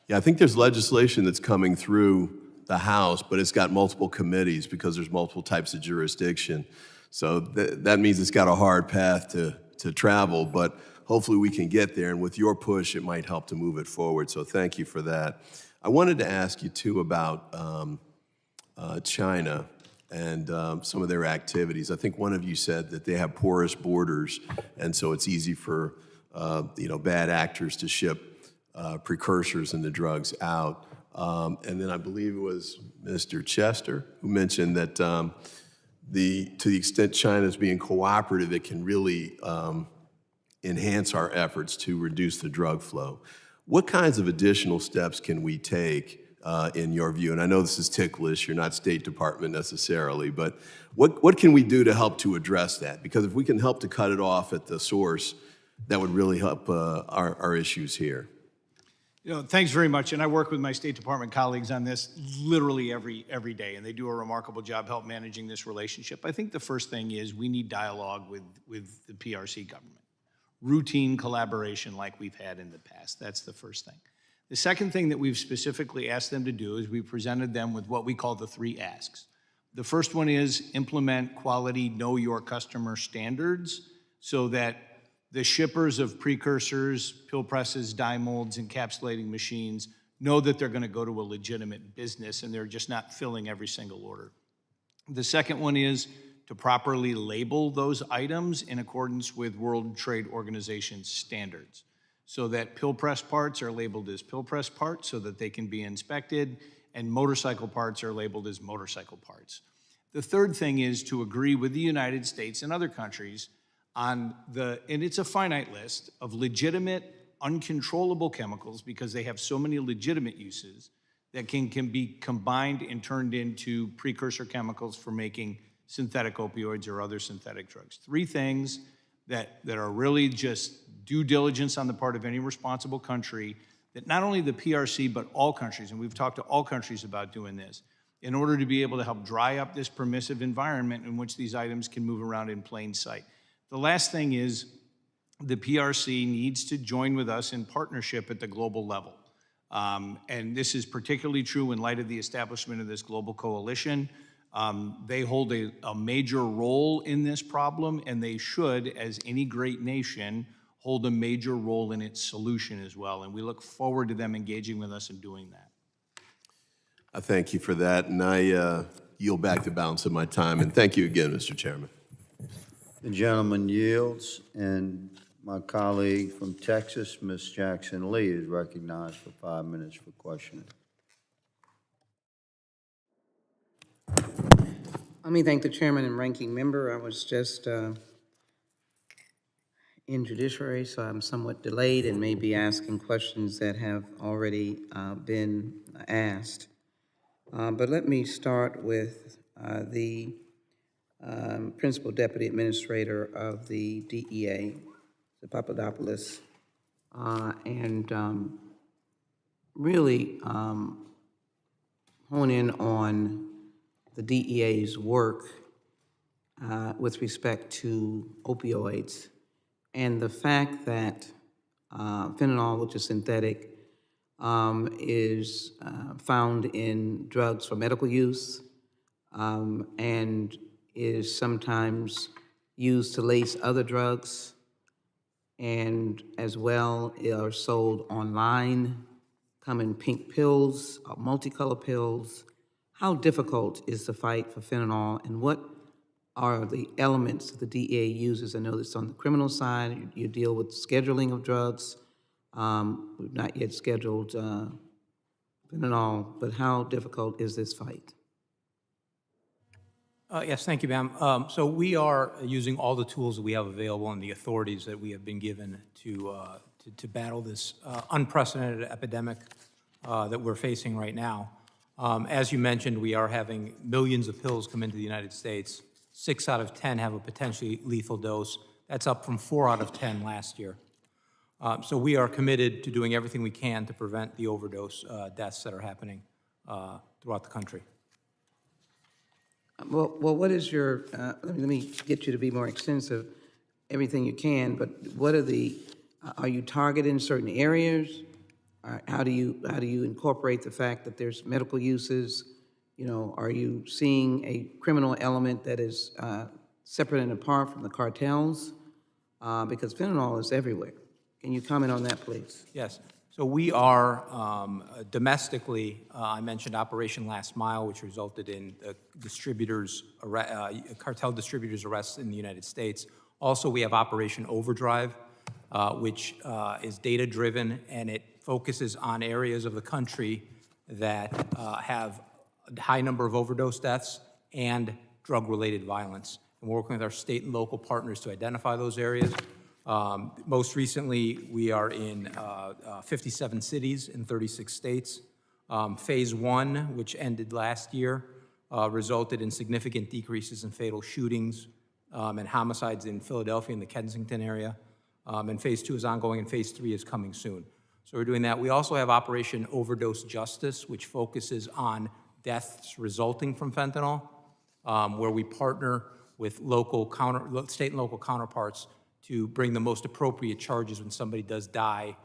Yeah, I think there's legislation that's coming through the House, but it's got multiple committees because there's multiple types of jurisdiction. So that means it's got a hard path to travel, but hopefully we can get there, and with your push, it might help to move it forward. So thank you for that. I wanted to ask you, too, about China and some of their activities. I think one of you said that they have porous borders, and so it's easy for bad actors to ship precursors and the drugs out. And then I believe it was Mr. Chester who mentioned that to the extent China is being cooperative, it can really enhance our efforts to reduce the drug flow. What kinds of additional steps can we take in your view? And I know this is ticklish, you're not State Department necessarily, but what can we do to help to address that? Because if we can help to cut it off at the source, that would really help our issues here. Thanks very much. And I work with my State Department colleagues on this literally every day, and they do a remarkable job help managing this relationship. I think the first thing is we need dialogue with the PRC government. Routine collaboration like we've had in the past. That's the first thing. The second thing that we've specifically asked them to do is we presented them with what we call the 3 asks. The first one is implement quality, know your customer standards so that the shippers of precursors, pill presses, dye molds, encapsulating machines know that they're going to go to a legitimate business and they're just not filling every single order. The second one is to properly label those items in accordance with World Trade Organization standards, so that pill press parts are labeled as pill press parts so that they can be inspected, and motorcycle parts are labeled as motorcycle parts. The third thing is to agree with the United States and other countries on and it's a finite list of legitimate, uncontrollable chemicals, because they have so many legitimate uses, that can be combined and turned into precursor chemicals for making synthetic opioids or other synthetic drugs. 3 things that are really just due diligence on the part of any responsible country, that not only the PRC, but all countries, and we've talked to all countries about doing this, in order to be able to help dry up this permissive environment in which these items can move around in plain sight. The last thing is the PRC needs to join with us in partnership at the global level. And this is particularly true in light of the establishment of this global coalition. They hold a major role in this problem, and they should, as any great nation, hold a major role in its solution as well. And we look forward to them engaging with us and doing that. I thank you for that, and I yield back the balance of my time. And thank you again, Mr. Chairman. The gentleman yields, and my colleague from Texas, Ms. Jackson Lee, is recognized for 5 minutes for questioning. Let me thank the chairman and ranking member. I was just in judiciary, so I'm somewhat delayed and may be asking questions that have already been asked. But let me start with the Principal Deputy Administrator of the DEA, the Papadopoulos, and really hone in on the DEA's work with respect to opioids and the fact that fentanyl, which is synthetic, is found in drugs for medical use and is sometimes used to lace other drugs, and as well are sold online, come in pink pills, multicolor pills. How difficult is the fight for fentanyl, and what are the elements that the DEA uses? I know that's on the criminal side. You deal with scheduling of drugs. We've not yet scheduled fentanyl, but how difficult is this fight? Yes, thank you, ma'am. So we are using all the tools that we have available and the authorities that we have been given to battle this unprecedented epidemic that we're facing right now. As you mentioned, we are having millions of pills come into the United States. 6 out of 10 have a potentially lethal dose. That's up from 4 out of 10 last year. So we are committed to doing everything we can to prevent the overdose deaths that are happening throughout the country. Well, what is your, let me get you to be more extensive, everything you can, but what are are you targeting certain areas? How do you incorporate the fact that there's medical uses? You know, are you seeing a criminal element that is separate and apart from the cartels? Because fentanyl is everywhere. Can you comment on that, please? Yes. So we are domestically, I mentioned Operation Last Mile, which resulted in cartel distributors' arrests in the United States. Also, we have Operation Overdrive, which is data-driven, and it focuses on areas of the country that have a high number of overdose deaths and drug-related violence. And we're working with our state and local partners to identify those areas. Most recently, we are in 57 cities in 36 states. Phase 1, which ended last year, resulted in significant decreases in fatal shootings and homicides in Philadelphia and the Kensington area. And Phase 2 is ongoing, and Phase 3 is coming soon. So we're doing that. We also have Operation Overdose Justice, which focuses on deaths resulting from fentanyl, where we partner with state and local counterparts to bring the most appropriate charges when somebody does die,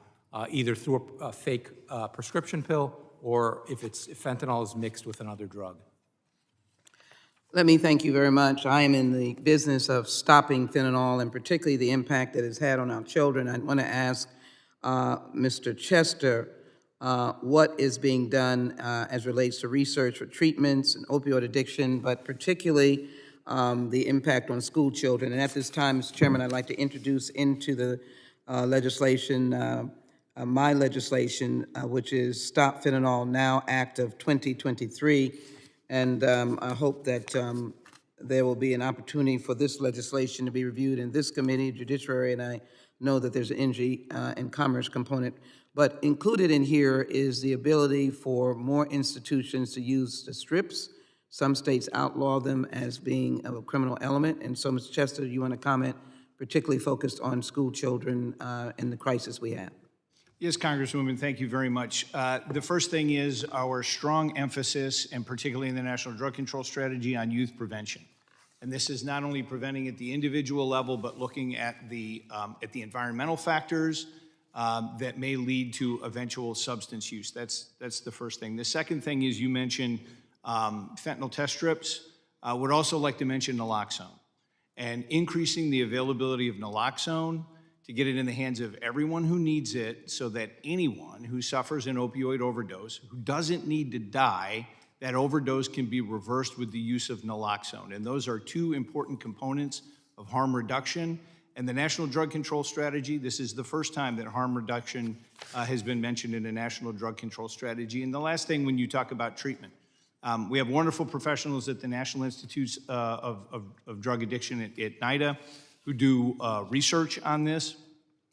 either through a fake prescription pill or if fentanyl is mixed with another drug. Let me thank you very much. I am in the business of stopping fentanyl and particularly the impact that it's had on our children. I want to ask Mr. Chester what is being done as relates to research for treatments and opioid addiction, but particularly the impact on school children. And at this time, Mr. Chairman, I'd like to introduce into the legislation, my legislation, which is Stop Fentanyl Now Act of 2023. And I hope that there will be an opportunity for this legislation to be reviewed in this committee, Judiciary, and I know that there's an Energy and Commerce component. But included in here is the ability for more institutions to use the strips. Some states outlaw them as being a criminal element. And so, Mr. Chester, you want to comment, particularly focused on school children and the crisis we have? Yes, Congresswoman, thank you very much. The first thing is our strong emphasis, and particularly in the National Drug Control Strategy, on youth prevention. And this is not only preventing at the individual level, but looking at the environmental factors that may lead to eventual substance use. That's the first thing. The second thing is you mentioned fentanyl test strips. I would also like to mention naloxone and increasing the availability of naloxone to get it in the hands of everyone who needs it so that anyone who suffers an opioid overdose, who doesn't need to die, that overdose can be reversed with the use of naloxone. And those are two important components of harm reduction. And the National Drug Control Strategy, this is the first time that harm reduction has been mentioned in a National Drug Control Strategy. And the last thing, when you talk about treatment, we have wonderful professionals at the National Institutes of Drug Addiction at NIDA who do research on this.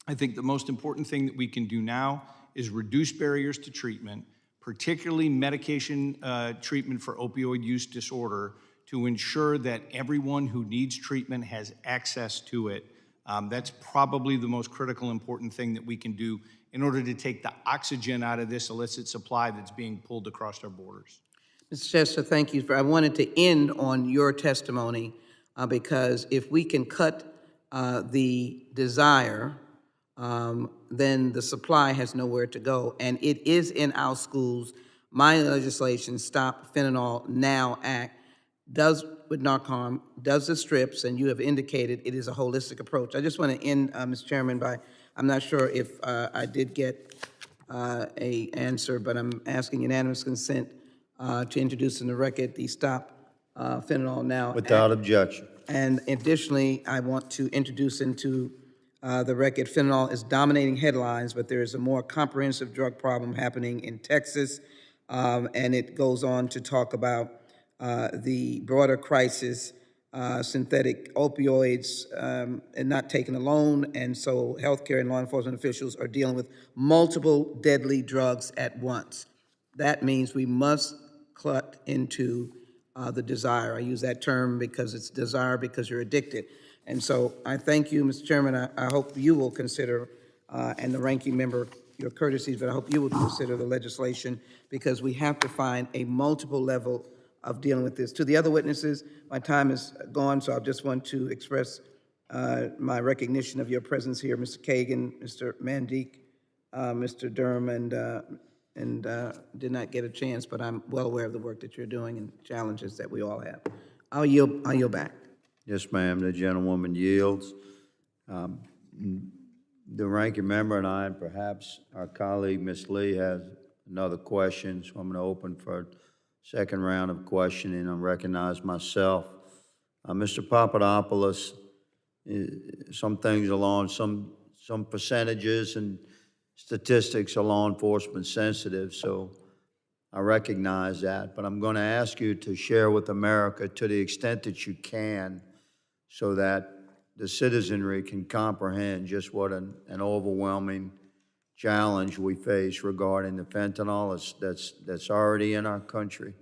I think the most important thing that we can do now is reduce barriers to treatment, particularly medication treatment for opioid use disorder, to ensure that everyone who needs treatment has access to it. That's probably the most critical, important thing that we can do in order to take the oxygen out of this illicit supply that's being pulled across our borders. Mr. Chester, thank you. I wanted to end on your testimony because if we can cut the desire, then the supply has nowhere to go. And it is in our schools. My legislation, Stop Fentanyl Now Act, does with narcom, does the strips, and you have indicated it is a holistic approach. I just want to end, Mr. Chairman, by, I'm not sure if I did get a answer, but I'm asking unanimous consent to introduce in the record the Stop Fentanyl Now Without Act. objection. And additionally, I want to introduce into the record, fentanyl is dominating headlines, but there is a more comprehensive drug problem happening in Texas. And it goes on to talk about the broader crisis, synthetic opioids, and not taken alone. And so healthcare and law enforcement officials are dealing with multiple deadly drugs at once. That means we must cut into the desire. I use that term because it's desire because you're addicted. And so I thank you, Mr. Chairman. I hope you will consider and the ranking member your courtesies, but I hope you would consider the legislation because we have to find a multiple level of dealing with this. To the other witnesses, my time is gone, so I just want to express my recognition of your presence here, Mr. Kagan, Mr. Mandeek, Mr. Durham, and did not get a chance, but I'm well aware of the work that you're doing and challenges that we all have. I'll yield back. Yes, ma'am, the gentlewoman yields. The ranking member and I, and perhaps our colleague, Ms. Lee, has another question, so I'm going to open for a second round of questioning. I recognize myself. Mr. Papadopoulos, some things along, some percentages and statistics are law enforcement sensitive, so I recognize that. But I'm going to ask you to share with America to the extent that you can so that the citizenry can comprehend just what an overwhelming challenge we face regarding the fentanyl that's already in our country.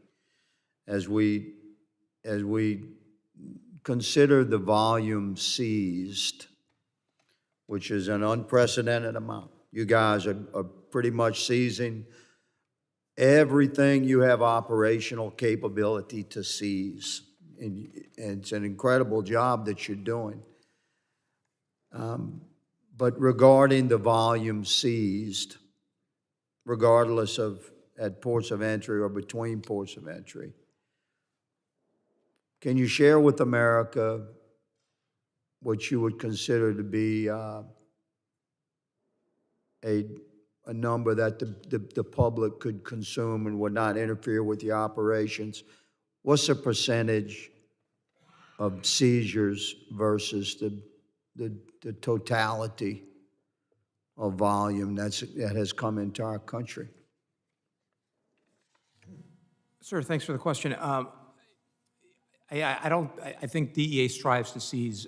As we consider the volume seized, which is an unprecedented amount. You guys are pretty much seizing everything you have operational capability to seize. And it's an incredible job that you're doing. But regarding the volume seized, regardless of at ports of entry or between ports of entry, can you share with America what you would consider to be a number that the public could consume and would not interfere with the operations? What's the percentage of seizures versus the totality of volume that has come into our country? Sir, thanks for the question. I think DEA strives to seize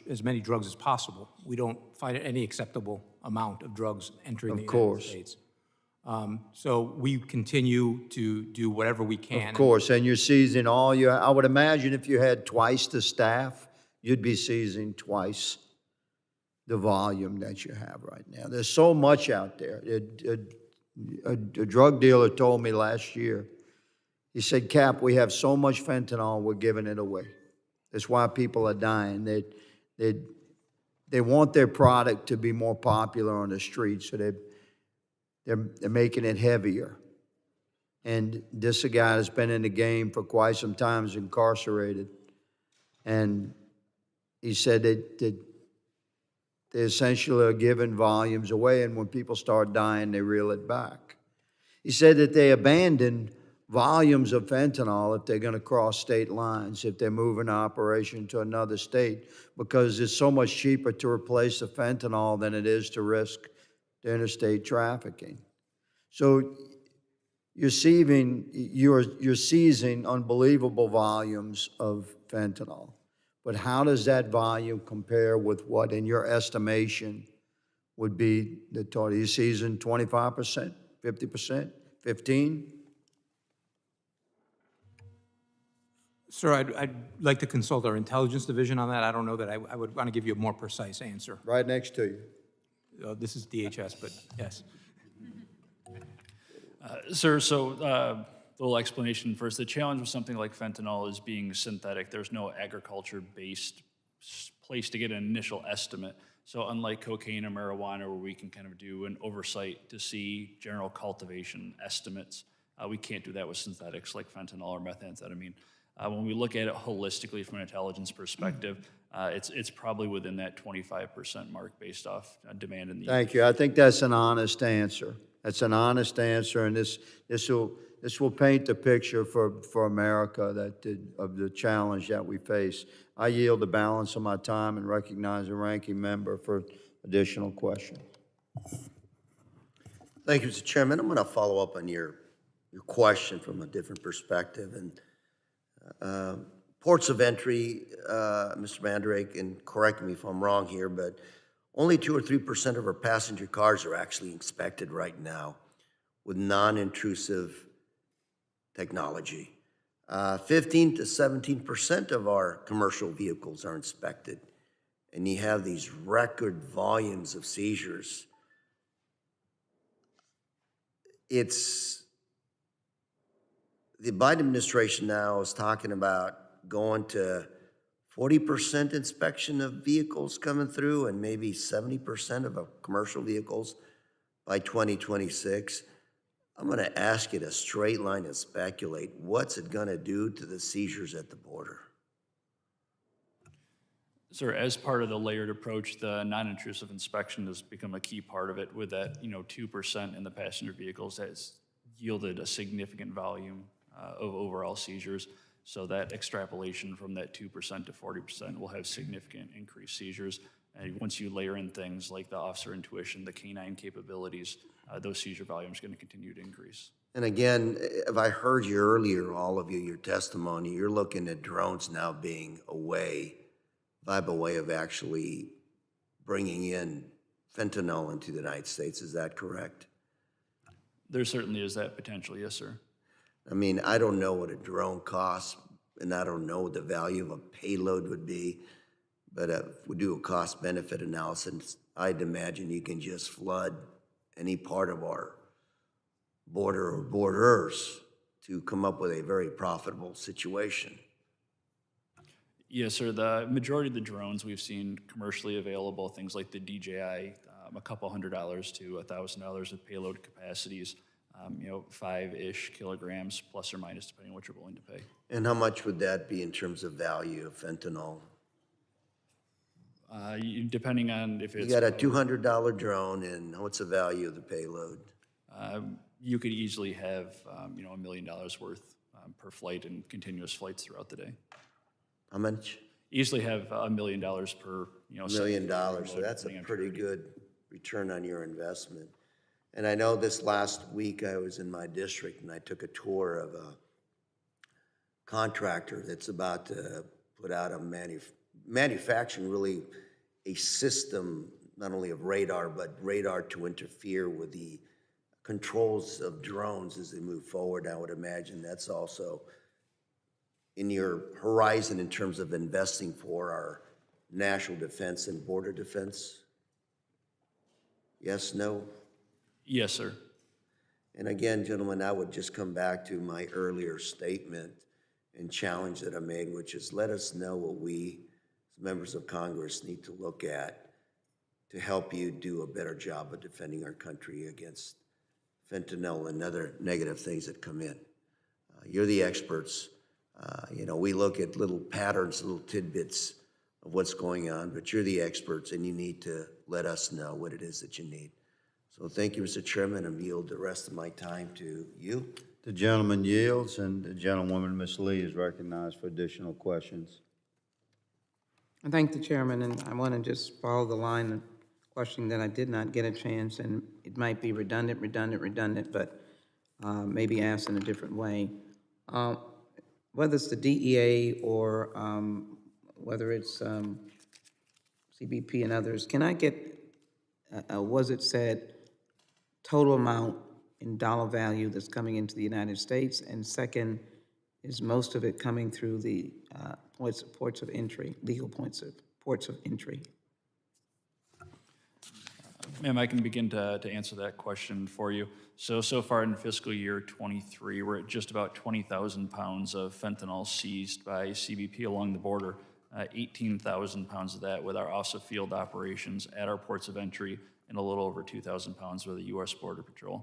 as many drugs as possible. We don't find any acceptable amount of drugs entering the United States. So we continue to do whatever we can. Of course, and you're seizing all your, I would imagine if you had twice the staff, you'd be seizing twice the volume that you have right now. There's so much out there. A drug dealer told me last year, he said, Cap, we have so much fentanyl, we're giving it away. That's why people are dying. They want their product to be more popular on the streets, so they're making it heavier. And this guy has been in the game for quite some time, is incarcerated. And he said that they essentially are giving volumes away, and when people start dying, they reel it back. He said that they abandoned volumes of fentanyl if they're going to cross state lines, if they're moving an operation to another state, because it's so much cheaper to replace the fentanyl than it is to risk the interstate trafficking. So you're seizing unbelievable volumes of fentanyl. But how does that volume compare with what, in your estimation, would be the total? Are you seizing 25%, 50%, 15%? Sir, I'd like to consult our intelligence division on that. I don't know that I would want to give you a more precise answer. Right next to you. This is DHS, but yes. Sir, so a little explanation first. The challenge with something like fentanyl is being synthetic. There's no agriculture-based place to get an initial estimate. So unlike cocaine or marijuana, where we can kind of do an oversight to see general cultivation estimates, we can't do that with synthetics like fentanyl or methamphetamine. When we look at it holistically from an intelligence perspective, it's probably within that 25% mark based off demand in the Thank you. I think that's an honest answer. That's an honest answer, and this will paint the picture for America of the challenge that we face. I yield the balance of my time and recognize the ranking member for additional questions. Thank you, Mr. Chairman. I'm going to follow up on your question from a different perspective. And ports of entry, Mr. Mandrake, and correct me if I'm wrong here, but only 2 or 3% of our passenger cars are actually inspected right now with non-intrusive technology. 15 to 17% of our commercial vehicles are inspected, and you have these record volumes of seizures. it's, the Biden administration now is talking about going to 40% inspection of vehicles coming through and maybe 70% of commercial vehicles by 2026. I'm going to ask you to straight line and speculate. What's it going to do to the seizures at the border? Sir, as part of the layered approach, the non-intrusive inspection has become a key part of it. With that, 2% in the passenger vehicles has yielded a significant volume of overall seizures. So that extrapolation from that 2% to 40% will have significant increased seizures. And once you layer in things like the officer intuition, the canine capabilities, those seizure volumes are going to continue to increase. And again, if I heard you earlier, all of you, your testimony, you're looking at drones now being a way of actually bringing in fentanyl into the United States. Is that correct? There certainly is that potential, yes, sir. I mean, I don't know what a drone costs, and I don't know what the value of a payload would be, but if we do a cost-benefit analysis, I'd imagine you can just flood any part of our border or borders to come up with a very profitable situation. Yes, sir. The majority of the drones we've seen commercially available, things like the DJI, a couple $100 to $1,000 of payload capacities, 5-ish kilograms plus or minus, depending on what you're willing to pay. And how much would that be in terms of value of fentanyl? Depending on if it's... You got a $200 drone, and what's the value of the payload? You could easily have, $1 million worth per flight and continuous flights throughout the day. How much? Easily have $1 million per, $1 million, so that's a pretty good return on your investment. And I know this last week I was in my district and I took a tour of a contractor that's about to put out a manufacturing really a system, not only of radar, but radar to interfere with the controls of drones as they move forward. I would imagine that's also in your horizon in terms of investing for our national defense and border defense. Yes, no? Yes, sir. And again, gentlemen, I would just come back to my earlier statement and challenge that I made, which is let us know what we, as members of Congress, need to look at to help you do a better job of defending our country against fentanyl and other negative things that come in. You're the experts. We look at little patterns, little tidbits of what's going on, but you're the experts and you need to let us know what it is that you need. So thank you, Mr. Chairman, and yield the rest of my time to you. The gentleman yields, and the gentlewoman, Ms. Lee, is recognized for additional questions. I thank the chairman, and I want to just follow the line of questioning that I did not get a chance, and it might be redundant, but maybe asked in a different way. Whether it's the DEA or whether it's CBP and others, can I get, was it said, total amount in dollar value that's coming into the United States? And second, is most of it coming through the ports of entry, legal ports of entry? Ma'am, I can begin to answer that question for you. So far in fiscal year 23, we're at just about 20,000 pounds of fentanyl seized by CBP along the border, 18,000 pounds of that with our Office of Field Operations at our ports of entry, and a little over 2,000 pounds with the U.S. Border Patrol.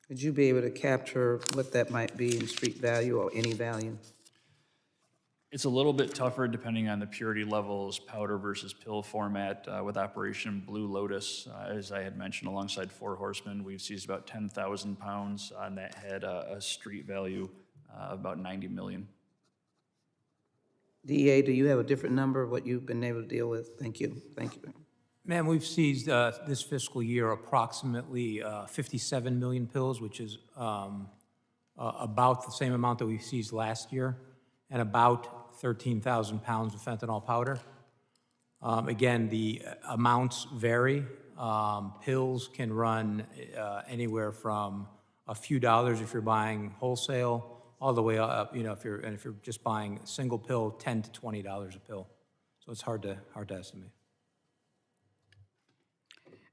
Would you be able to capture what that might be in street value or any value? It's a little bit tougher depending on the purity levels, powder versus pill format. With Operation Blue Lotus, as I had mentioned, alongside Four Horsemen, we've seized about 10,000 pounds on that had a street value of about $90 million. DEA, do you have a different number of what you've been able to deal with? Thank you. Thank you. Ma'am, we've seized this fiscal year approximately 57 million pills, which is about the same amount that we seized last year, and about 13,000 pounds of fentanyl powder. Again, the amounts vary. Pills can run anywhere from a few dollars if you're buying wholesale, all the way up, if you're just buying a single pill, $10 to $20 a pill. So it's hard to estimate.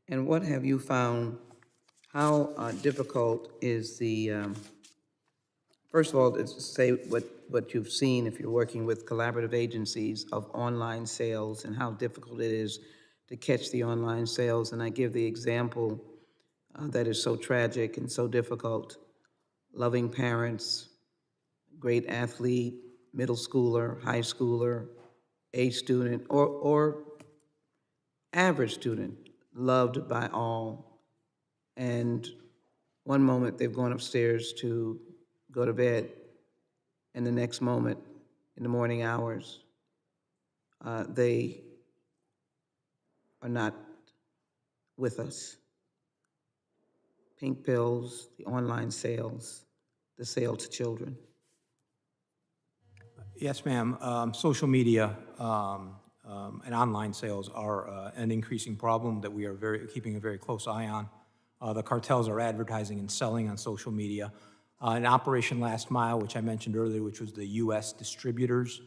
And what have you found, how difficult is the, first of all, it's say what you've seen if you're working with collaborative agencies of online sales and how difficult it is to catch the online sales. And I give the example that is so tragic and so difficult. Loving parents, great athlete, middle schooler, high schooler, A student, or average student, loved by all. And one moment they've gone upstairs to go to bed, and the next moment, in the morning hours, they are not with us. Pink pills, the online sales, the sale to children. Yes, ma'am. Social media and online sales are an increasing problem that we are keeping a very close eye on. The cartels are advertising and selling on social media. In Operation Last Mile, which I mentioned earlier, which was the U.S. distributors,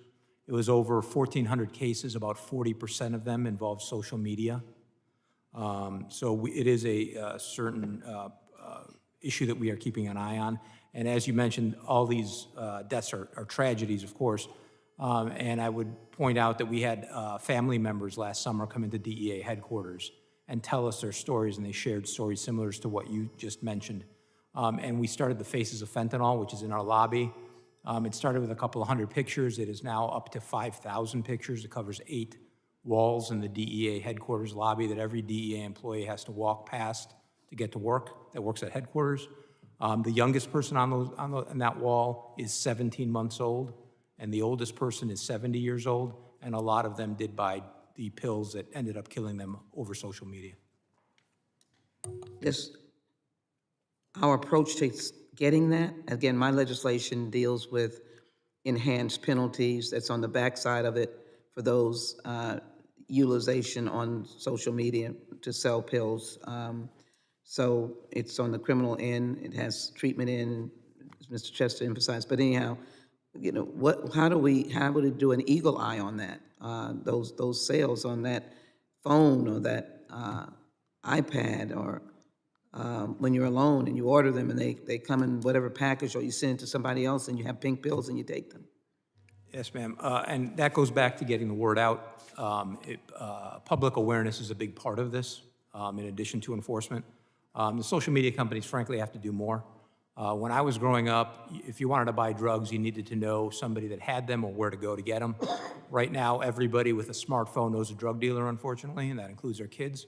it was over 1,400 cases. About 40% of them involved social media. It is a certain issue that we are keeping an eye on. And as you mentioned, all these deaths are tragedies, of course. And I would point out that we had family members last summer come into DEA headquarters and tell us their stories, and they shared stories similar to what you just mentioned. And we started the Faces of Fentanyl, which is in our lobby. It started with a couple of hundred pictures. It is now up to 5,000 pictures. It covers 8 walls in the DEA headquarters lobby that every DEA employee has to walk past to get to work, that works at headquarters. The youngest person on that wall is 17 months old, and the oldest person is 70 years old, and a lot of them did buy the pills that ended up killing them over social media. This, our approach to getting that, again, my legislation deals with enhanced penalties. That's on the backside of it for those utilization on social media to sell pills. So it's on the criminal end. It has treatment in, as Mr. Chester emphasized. But anyhow, you know, how would we do an eagle eye on that? Those sales on that phone or that iPad, or when you're alone and you order them and they come in whatever package, or you send it to somebody else and you have pink pills and you take them. Yes, ma'am. And that goes back to getting the word out. Public awareness is a big part of this, in addition to enforcement. The social media companies, frankly, have to do more. When I was growing up, if you wanted to buy drugs, you needed to know somebody that had them or where to go to get them. Right now, everybody with a smartphone knows a drug dealer, unfortunately, and that includes their kids.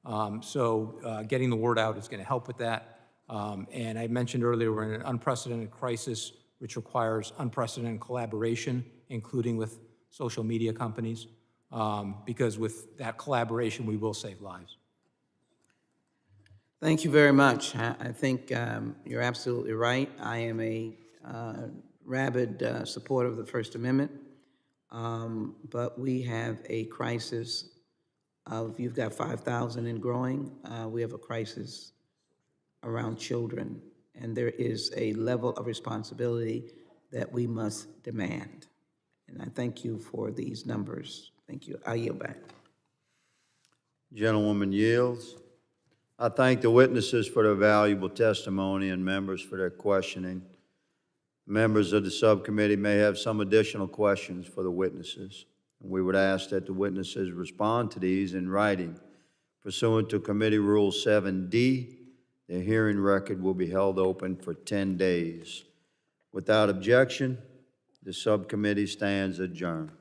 Getting the word out is going to help with that. And I mentioned earlier, we're in an unprecedented crisis, which requires unprecedented collaboration, including with social media companies, because with that collaboration, we will save lives. Thank you very much. I think you're absolutely right. I am a rabid supporter of the First Amendment, but we have a crisis of, you've got 5,000 and growing. We have a crisis around children, and there is a level of responsibility that we must demand. And I thank you for these numbers. Thank you. I yield back. Gentlewoman yields. I thank the witnesses for their valuable testimony and members for their questioning. Members of the subcommittee may have some additional questions for the witnesses. We would ask that the witnesses respond to these in writing. Pursuant to Committee Rule 7D, the hearing record will be held open for 10 days. Without objection, the subcommittee stands adjourned.